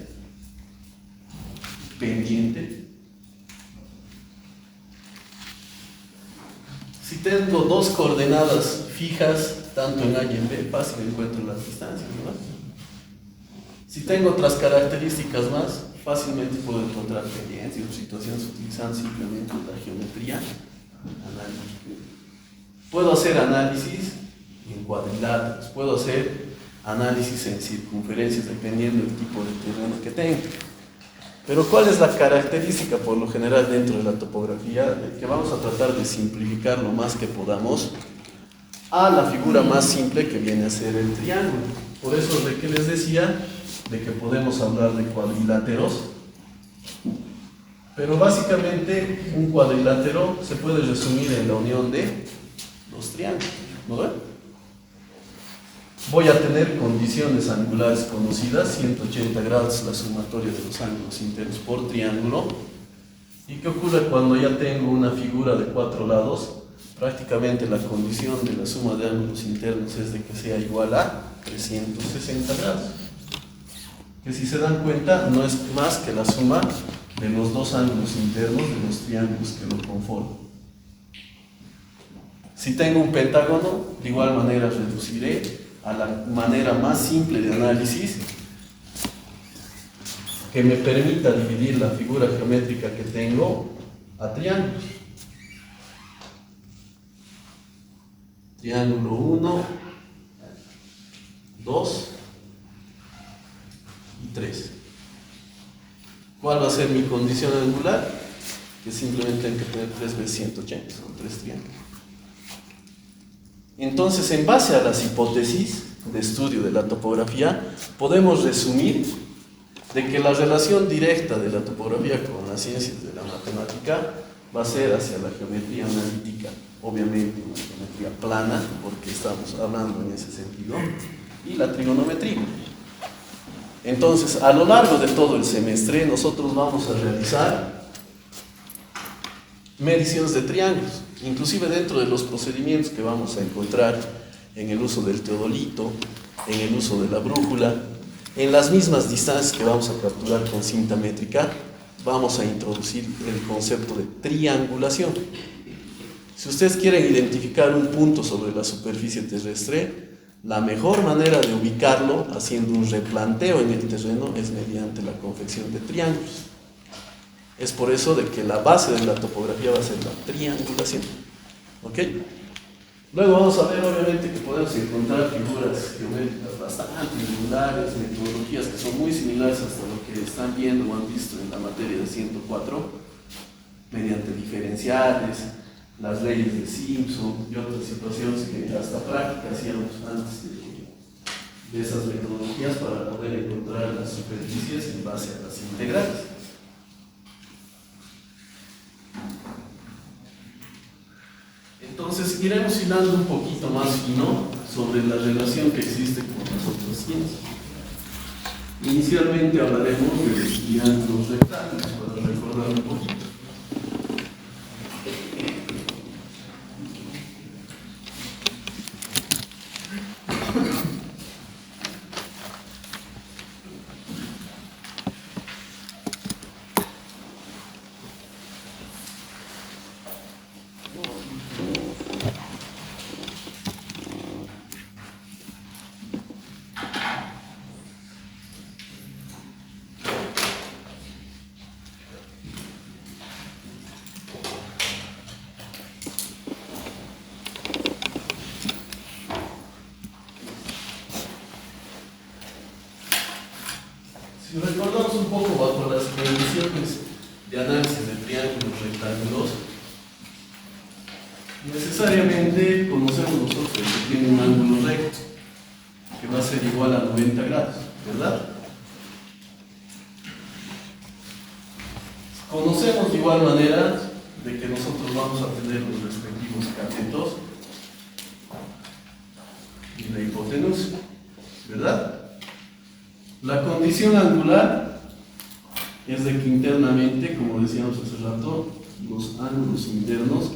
pendiente. Si tengo dos coordenadas fijas, tanto en A y en B, fácil encuentro las distancias, ¿no? Si tengo otras características más, fácilmente puedo encontrar pendientes o situaciones utilizando simplemente la geometría analítica. Puedo hacer análisis en cuadriláteros, puedo hacer análisis en circunferencias, dependiendo del tipo de terreno que tenga. Pero ¿cuál es la característica por lo general dentro de la topografía? Que vamos a tratar de simplificar lo más que podamos a la figura más simple que viene a ser el triángulo. Por eso de que les decía de que podemos hablar de cuadriláteros, pero básicamente un cuadrilátero se puede resumir en la unión de dos triángulos, ¿no ven? Voy a tener condiciones angulares conocidas, 180 grados la sumatoria de los ángulos internos por triángulo. ¿Y qué ocurre cuando ya tengo una figura de 4 lados? Prácticamente la condición de la suma de ángulos internos es de que sea igual a 360 grados. Que si se dan cuenta no es más que la suma de los dos ángulos internos de los triángulos que lo conforman. Si tengo un pentágono, de igual manera reduciré a la manera más simple de análisis que me permita dividir la figura geométrica que tengo a triángulos. Triángulo 1, 2 y 3. ¿Cuál va a ser mi condición angular? Que simplemente tengo que tener 3 veces 180, son 3 triángulos. Entonces, en base a las hipótesis de estudio de la topografía, podemos resumir de que la relación directa de la topografía con las ciencias de la matemática va a ser hacia la geometría analítica, obviamente una geometría plana, porque estamos hablando en ese sentido, y la trigonometría. Entonces, a lo largo de todo el semestre, nosotros vamos a realizar mediciones de triángulos, inclusive dentro de los procedimientos que vamos a encontrar en el uso del teodolito, en el uso de la brújula, en las mismas distancias que vamos a capturar con cinta métrica, vamos a introducir el concepto de triangulación. Si ustedes quieren identificar un punto sobre la superficie terrestre, la mejor manera de ubicarlo, haciendo un replanteo en el terreno, es mediante la confección de triángulos. Es por eso de que la base de la topografía va a ser la triangulación. ¿Ok? Luego vamos a ver, obviamente, que podemos encontrar figuras geométricas bastante regulares, metodologías que son muy similares hasta lo que están viendo o han visto en la materia de 104, mediante diferenciales, las leyes de Simpson y otras situaciones que hasta práctica hacíamos antes de esas metodologías para poder encontrar las superficies en base a las integrales. Entonces iremos hilando un poquito más fino sobre la relación que existe con las otras ciencias. Inicialmente hablaremos de los triángulos rectángulos para recordar un poquito. Si recordamos un poco bajo las condiciones de análisis de triángulos rectángulos, necesariamente conocemos nosotros que tiene un ángulo recto que va a ser igual a 90 grados, ¿verdad? Conocemos de igual manera de que nosotros vamos a tener los respectivos catetos y la hipotenusa, ¿verdad? La condición angular es de que internamente, como decíamos hace rato, los ángulos internos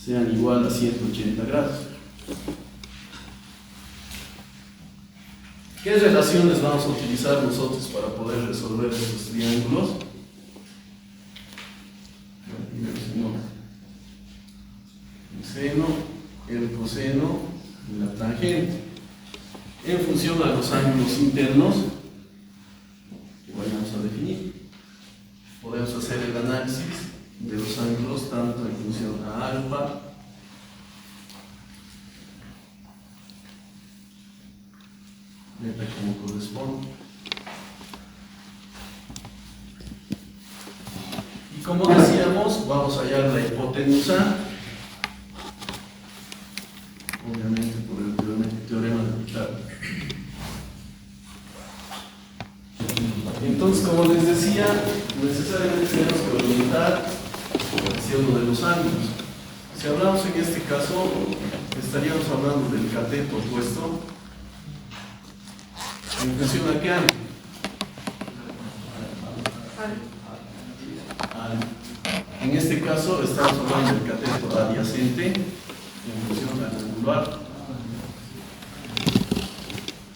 sean igual a 180 grados. ¿Qué relaciones vamos a utilizar nosotros para poder resolver estos triángulos? El seno, el coseno y la tangente. En función a los ángulos internos que vayamos a definir, podemos hacer el análisis de los ángulos tanto en función a alfa, beta como corresponde. Y como decíamos, vamos a hallar la hipotenusa, obviamente por el teorema de Pitágoras. Entonces, como les decía, necesariamente tenemos que orientar hacia uno de los ángulos. Si hablamos en este caso, estaríamos hablando del cateto opuesto en función a qué ángulo. En este caso, estamos hablando del cateto adyacente en función al ángulo alfa.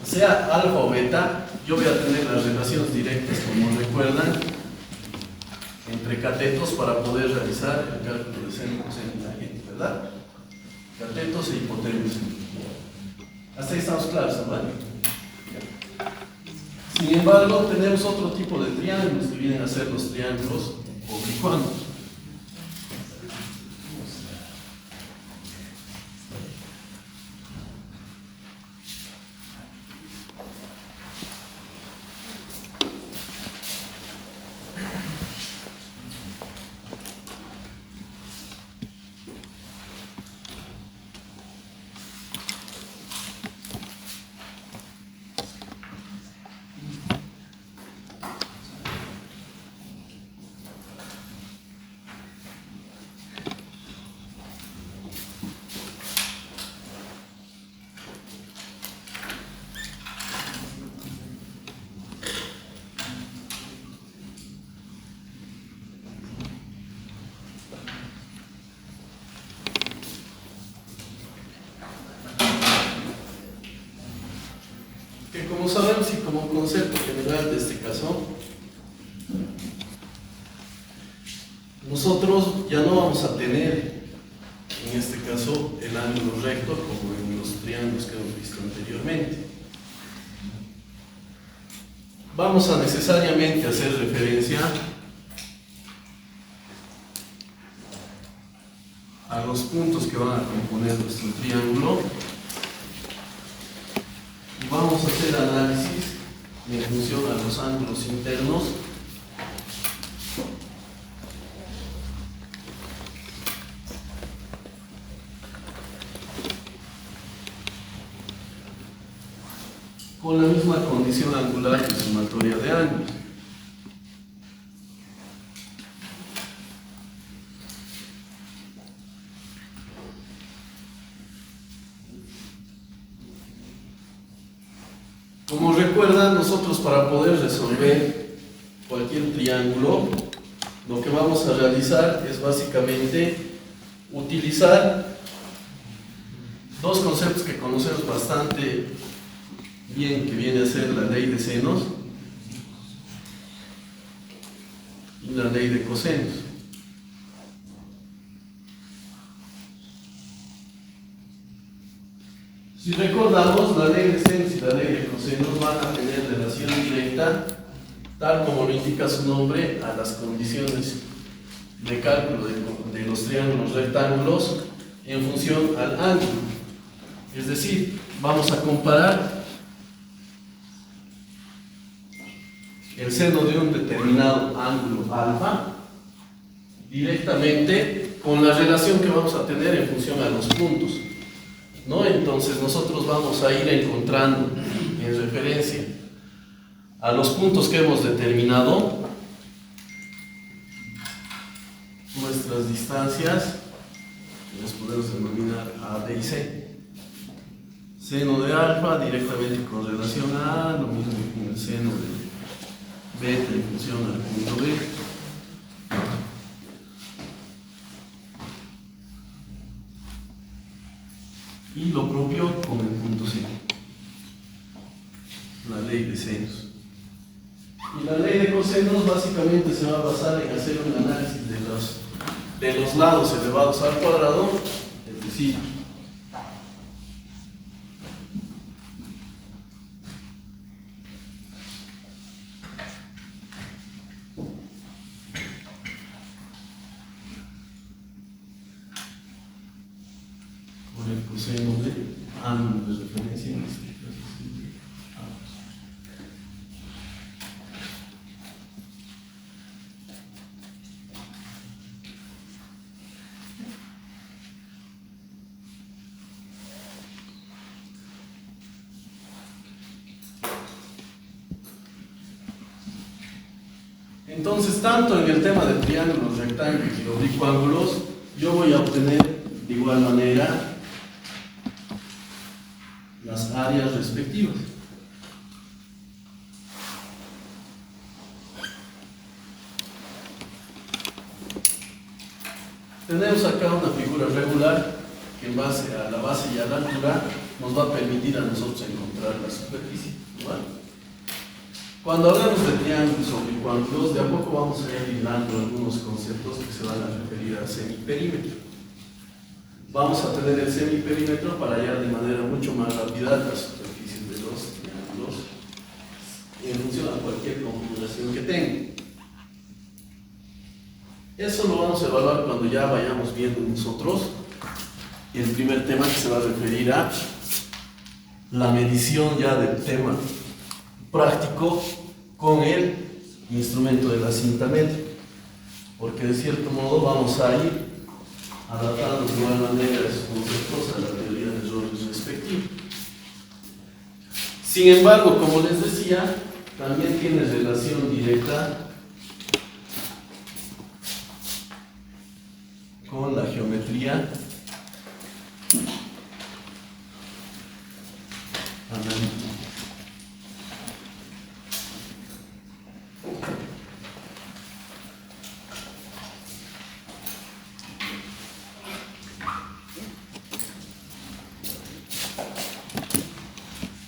Sea alfa o beta, yo voy a tener las relaciones directas, como recuerdan, entre catetos para poder realizar el cálculo de seno, coseno y tangente, ¿verdad? Catetos e hipotenusa. Hasta ahí estamos claros, ¿verdad? Sin embargo, tenemos otro tipo de triángulos que vienen a ser los triángulos oblicuanos. Que como sabemos y como concepto general de este caso, nosotros ya no vamos a tener en este caso el ángulo recto como en los triángulos que hemos visto anteriormente. Vamos a necesariamente hacer referencia a los puntos que van a componer nuestro triángulo. Vamos a hacer análisis en función a los ángulos internos con la misma condición angular de sumatoria de ángulos. Como recuerdan, nosotros para poder resolver cualquier triángulo, lo que vamos a realizar es básicamente utilizar dos conceptos que conocemos bastante bien, que viene a ser la ley de senos y la ley de cosenos. Si recordamos, la ley de senos y la ley de cosenos van a tener relación directa, tal como lo indica su nombre, a las condiciones de cálculo de los triángulos rectángulos en función al ángulo. Es decir, vamos a comparar el seno de un determinado ángulo alfa directamente con la relación que vamos a tener en función a los puntos, ¿no? Entonces nosotros vamos a ir encontrando en referencia a los puntos que hemos determinado nuestras distancias, las podemos denominar A, B y C. Seno de alfa directamente con relación a A, lo mismo con el seno de beta en función al punto B. Y lo propio con el punto C. la ley de senos. Y la ley de cosenos básicamente se va a basar en hacer un análisis de los lados elevados al cuadrado, es decir, por el coseno de ángulo de referencia en este caso. Entonces, tanto en el tema de triángulos, rectángulos y oblicuángulos, yo voy a obtener de igual manera las áreas respectivas. Tenemos acá una figura regular que en base a la base y a la altura nos va a permitir a nosotros encontrar la superficie, ¿vale? Cuando hablamos de triángulos oblicuángulos, de a poco vamos a ir hilando algunos conceptos que se van a referir al semiperímetro. Vamos a tener el semiperímetro para hallar de manera mucho más rápida las superficies de los triángulos en función a cualquier configuración que tenga. Eso lo vamos a evaluar cuando ya vayamos viendo nosotros el primer tema, que se va a referir a la medición ya del tema práctico con el instrumento de la cinta métrica, porque de cierto modo vamos a ir adaptando de igual manera esos conceptos a la teoría de errores respectiva. Sin embargo, como les decía, también tiene relación directa con la geometría analítica.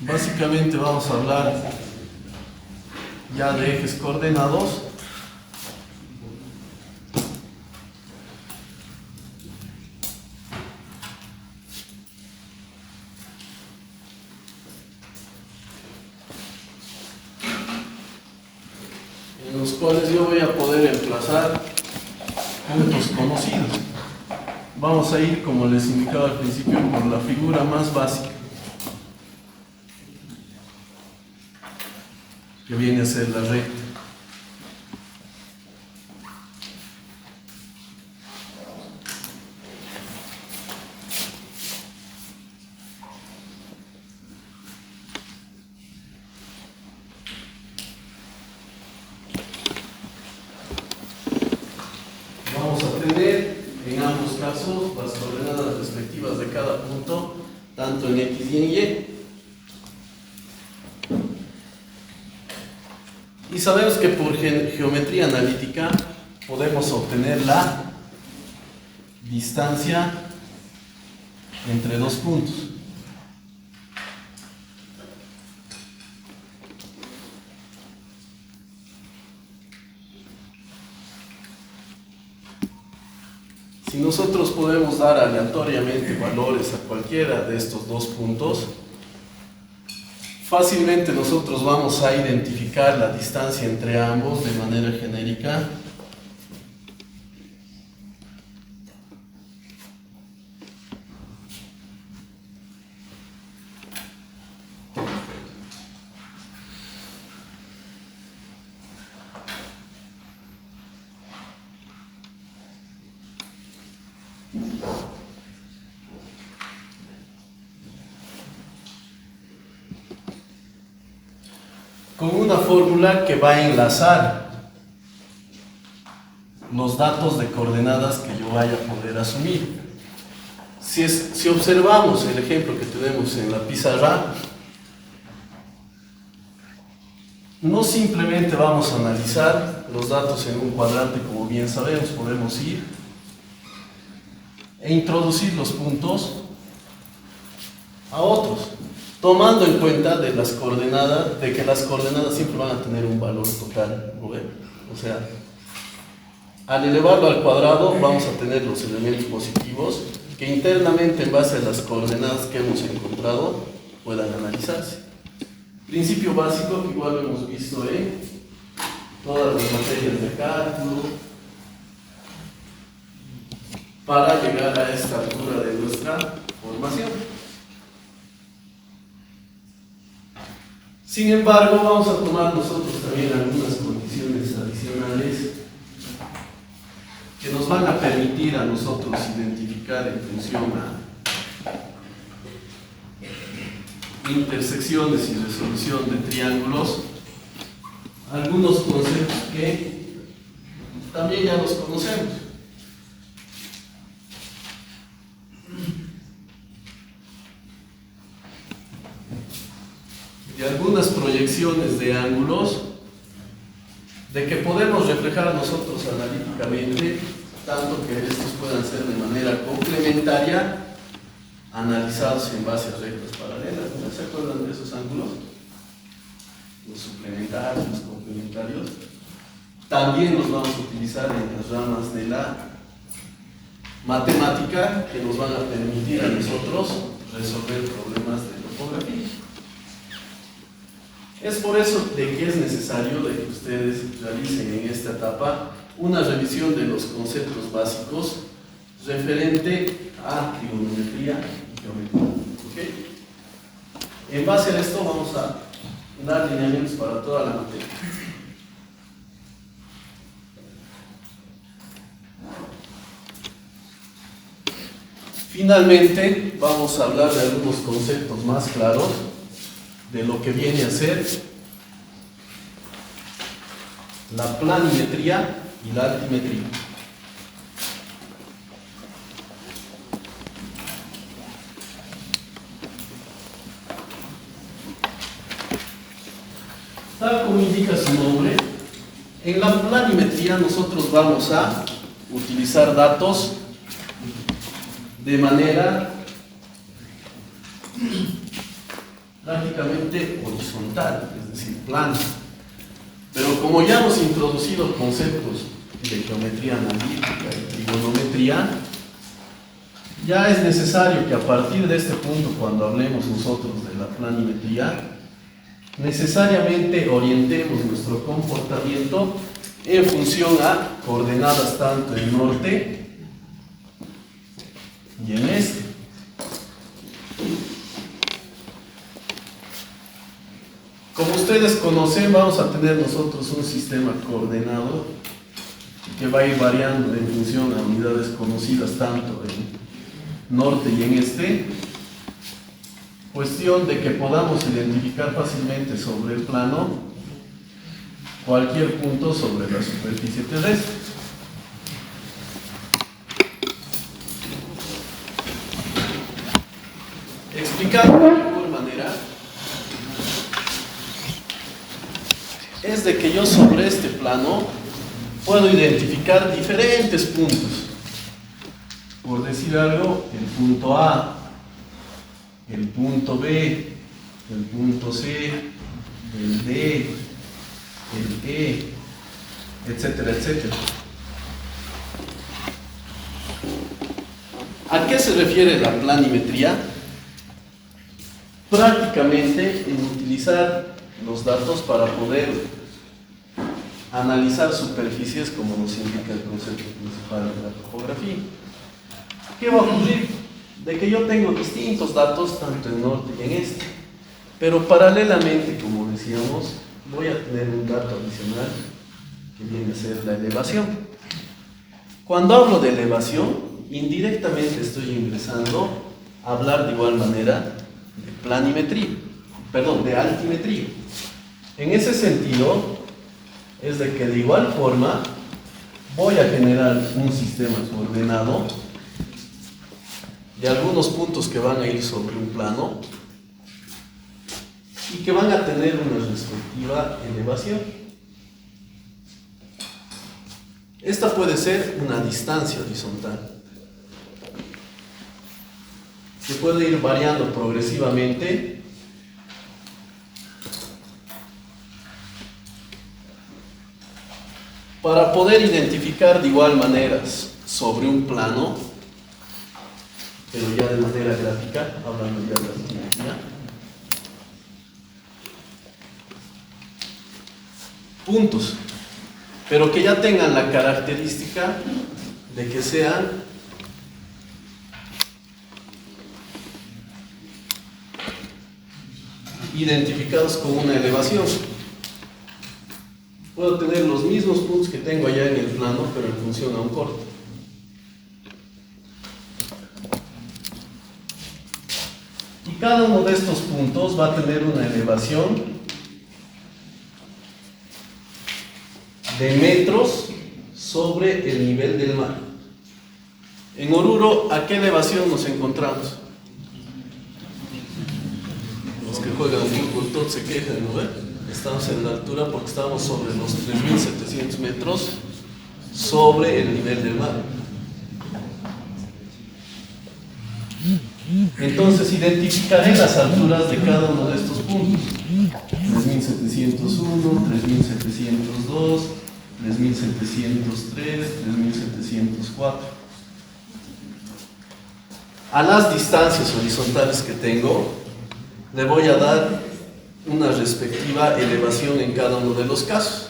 Básicamente vamos a hablar ya de ejes coordenados. En los cuales yo voy a poder emplazar puntos conocidos. Vamos a ir, como les indicaba al principio, por la figura más básica, que viene a ser la recta. Vamos a tener en ambos casos las coordenadas respectivas de cada punto, tanto en X y en Y. Y sabemos que por geometría analítica podemos obtener la distancia entre dos puntos. Si nosotros podemos dar aleatoriamente valores a cualquiera de estos dos puntos, fácilmente nosotros vamos a identificar la distancia entre ambos de manera genérica. Con una fórmula que va a enlazar los datos de coordenadas que yo vaya a poder asumir. Si observamos el ejemplo que tenemos en la pizarra, no simplemente vamos a analizar los datos en un cuadrante, como bien sabemos, podemos ir e introducir los puntos a otros. tomando en cuenta de las coordenadas, de que las coordenadas siempre van a tener un valor total, ¿no ven? O sea, al elevarlo al cuadrado vamos a tener los elementos positivos que internamente en base a las coordenadas que hemos encontrado puedan analizarse. Principio básico que igual lo hemos visto en todas las materias de cálculo para llegar a esta altura de nuestra formación. Sin embargo, vamos a tomar nosotros también algunas condiciones adicionales que nos van a permitir a nosotros identificar en función a intersecciones y resolución de triángulos algunos conceptos que también ya los conocemos. Y algunas proyecciones de ángulos de que podemos reflejar nosotros analíticamente, tanto que estos puedan ser de manera complementaria, analizados en base a rectas paralelas. ¿No se acuerdan de esos ángulos? Los suplementarios, los complementarios. También los vamos a utilizar en las ramas de la matemática que nos van a permitir a nosotros resolver problemas de topografía. Es por eso de que es necesario de que ustedes realicen en esta etapa una revisión de los conceptos básicos referente a trigonometría y geometría. ¿Okay? En base a esto vamos a dar lineamientos para toda la materia. Finalmente vamos a hablar de algunos conceptos más claros de lo que viene a ser la planimetría y la altimetría. Tal como indica su nombre, en la planimetría nosotros vamos a utilizar datos de manera prácticamente horizontal, es decir, plana. Pero como ya hemos introducido conceptos de geometría analítica y trigonometría, ya es necesario que a partir de este punto, cuando hablemos nosotros de la planimetría, necesariamente orientemos nuestro comportamiento en función a coordenadas tanto en norte y en este. Como ustedes conocen, vamos a tener nosotros un sistema coordenado que va a ir variando en función a unidades conocidas tanto en norte y en este. Cuestión de que podamos identificar fácilmente sobre el plano cualquier punto sobre la superficie terrestre. Explicando de mejor manera, es de que yo sobre este plano puedo identificar diferentes puntos. Por decir algo, el punto A, el punto B, el punto C, el D, el E, etcétera, etcétera. ¿A qué se refiere la planimetría? Prácticamente en utilizar los datos para poder analizar superficies como nos indica el concepto principal de la topografía. ¿Qué va a ocurrir? De que yo tengo distintos datos tanto en norte y en este, pero paralelamente, como decíamos, voy a tener un dato adicional que viene a ser la elevación. Cuando hablo de elevación, indirectamente estoy ingresando a hablar de igual manera de planimetría, perdón, de altimetría. En ese sentido, es de que de igual forma voy a generar un sistema coordenado de algunos puntos que van a ir sobre un plano y que van a tener una respectiva elevación. Esta puede ser una distancia horizontal que puede ir variando progresivamente Para poder identificar de igual manera sobre un plano, pero ya de manera gráfica, hablando ya de la altimetría, puntos, pero que ya tengan la característica de que sean identificados con una elevación. Puedo tener los mismos puntos que tengo allá en el plano, pero en función a un corte. Y cada uno de estos puntos va a tener una elevación de metros sobre el nivel del mar. En Oruro, ¿a qué elevación nos encontramos? Los que juegan fútbol todos se quejan, ¿no? Estamos en la altura porque estamos sobre los 3.700 metros sobre el nivel del mar. Entonces identificaré las alturas de cada uno de estos puntos. 3.701, 3.702, 3.703, 3.704. A las distancias horizontales que tengo, le voy a dar una respectiva elevación en cada uno de los casos,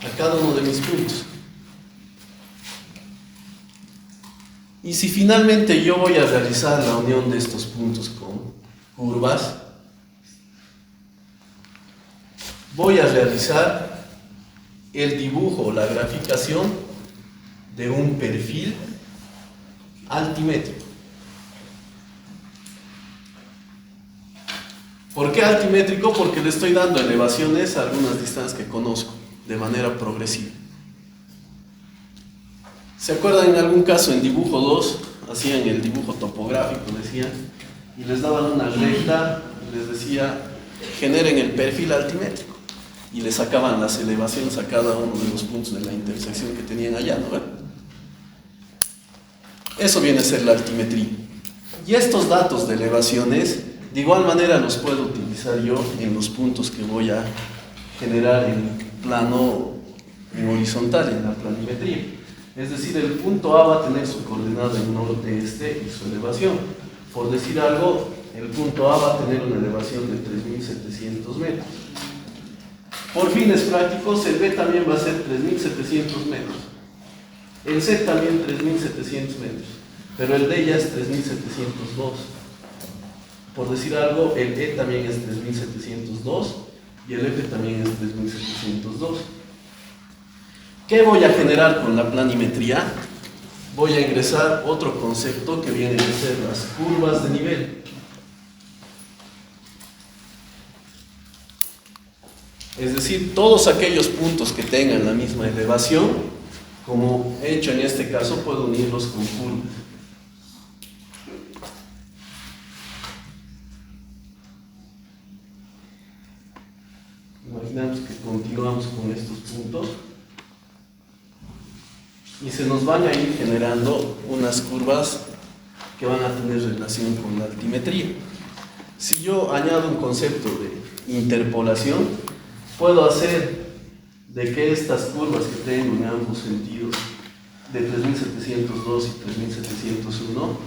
a cada uno de mis puntos. Y si finalmente yo voy a realizar la unión de estos puntos con curvas, voy a realizar el dibujo o la graficación de un perfil altimétrico. ¿Por qué altimétrico? Porque le estoy dando elevaciones a algunas distancias que conozco de manera progresiva. ¿Se acuerdan en algún caso en dibujo 2? Hacían el dibujo topográfico, decían, y les daban una recta, les decía, generen el perfil altimétrico, y le sacaban las elevaciones a cada uno de los puntos de la intersección que tenían allá, ¿no? Eso viene a ser la altimetría. Y estos datos de elevaciones, de igual manera los puedo utilizar yo en los puntos que voy a generar en plano en horizontal, en la planimetría. Es decir, el punto A va a tener su coordenada en norte-este y su elevación. Por decir algo, el punto A va a tener una elevación de 3.700 metros. Por fines prácticos, el B también va a ser 3.700 metros. El C también 3.700 metros. Pero el D ya es 3.702. Por decir algo, el E también es 3.702 y el F también es 3.702. ¿Qué voy a generar con la planimetría? Voy a ingresar otro concepto que viene a ser las curvas de nivel. Es decir, todos aquellos puntos que tengan la misma elevación, como he hecho en este caso, puedo unirlos con curvas. Imaginamos que continuamos con estos puntos y se nos van a ir generando unas curvas que van a tener relación con la altimetría. Si yo añado un concepto de interpolación, puedo hacer de que estas curvas que tengo en ambos sentidos, de 3.702 y 3.701,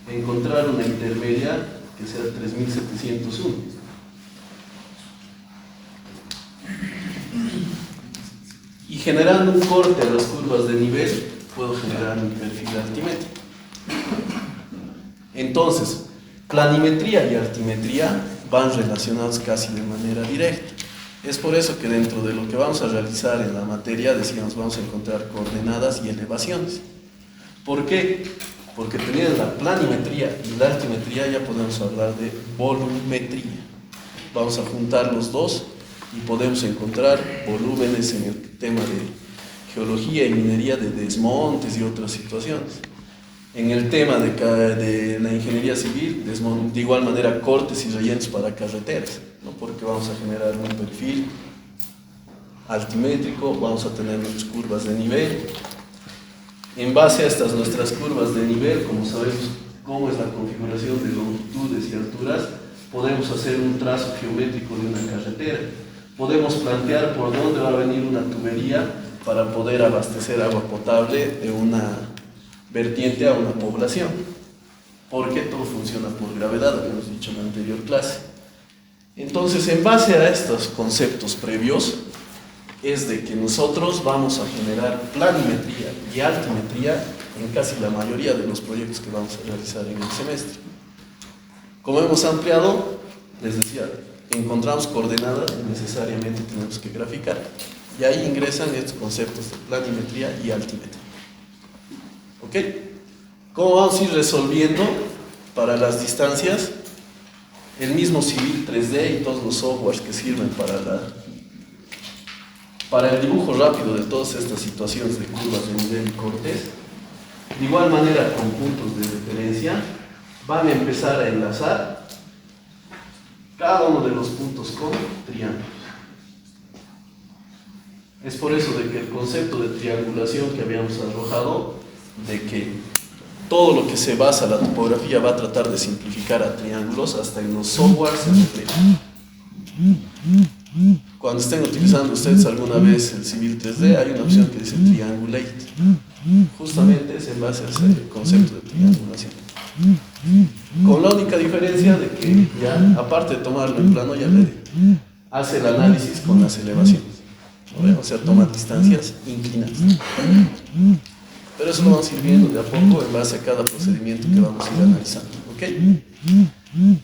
encontrar una intermedia que sea 3.701. Y generando un corte a las curvas de nivel, puedo generar un perfil altimétrico. Entonces, planimetría y altimetría van relacionados casi de manera directa. Es por eso que dentro de lo que vamos a realizar en la materia, decíamos, vamos a encontrar coordenadas y elevaciones. ¿Por qué? Porque teniendo la planimetría y la altimetría ya podemos hablar de volumetría. Vamos a juntar los dos y podemos encontrar volúmenes en el tema de geología y minería de desmontes y otras situaciones. En el tema de la ingeniería civil, de igual manera cortes y rellenos para carreteras, ¿no? Porque vamos a generar un perfil altimétrico, vamos a tener nuestras curvas de nivel. En base a estas nuestras curvas de nivel, como sabemos cómo es la configuración de longitudes y alturas, podemos hacer un trazo geométrico de una carretera. Podemos plantear por dónde va a venir una tubería para poder abastecer agua potable de una vertiente a una población, porque todo funciona por gravedad, lo hemos dicho en la anterior clase. Entonces, en base a estos conceptos previos, es de que nosotros vamos a generar planimetría y altimetría en casi la mayoría de los proyectos que vamos a realizar en el semestre. Como hemos ampliado, les decía, encontramos coordenadas y necesariamente tenemos que graficar. Y ahí ingresan estos conceptos de planimetría y altimetría. ¿Ok? ¿Cómo vamos a ir resolviendo para las distancias? El mismo Civil 3D y todos los softwares que sirven para el dibujo rápido de todas estas situaciones de curvas de nivel y cortes. De igual manera, con puntos de referencia, van a empezar a enlazar cada uno de los puntos con triángulos. Es por eso de que el concepto de triangulación que habíamos arrojado, de que todo lo que se basa en la topografía va a tratar de simplificar a triángulos, hasta en los softwares se refleja. Cuando estén utilizando ustedes alguna vez el Civil 3D, hay una opción que dice Triangulate. Justamente es en base a ese concepto de triangulación. Con la única diferencia de que ya, aparte de tomarlo en plano, ya le hace el análisis con las elevaciones. O sea, toma distancias inclinadas. Pero eso lo vamos a ir viendo de a poco en base a cada procedimiento que vamos a ir analizando. ¿Ok?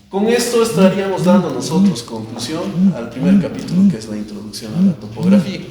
Con esto estaríamos dando nosotros conclusión al primer capítulo, que es la introducción a la topografía.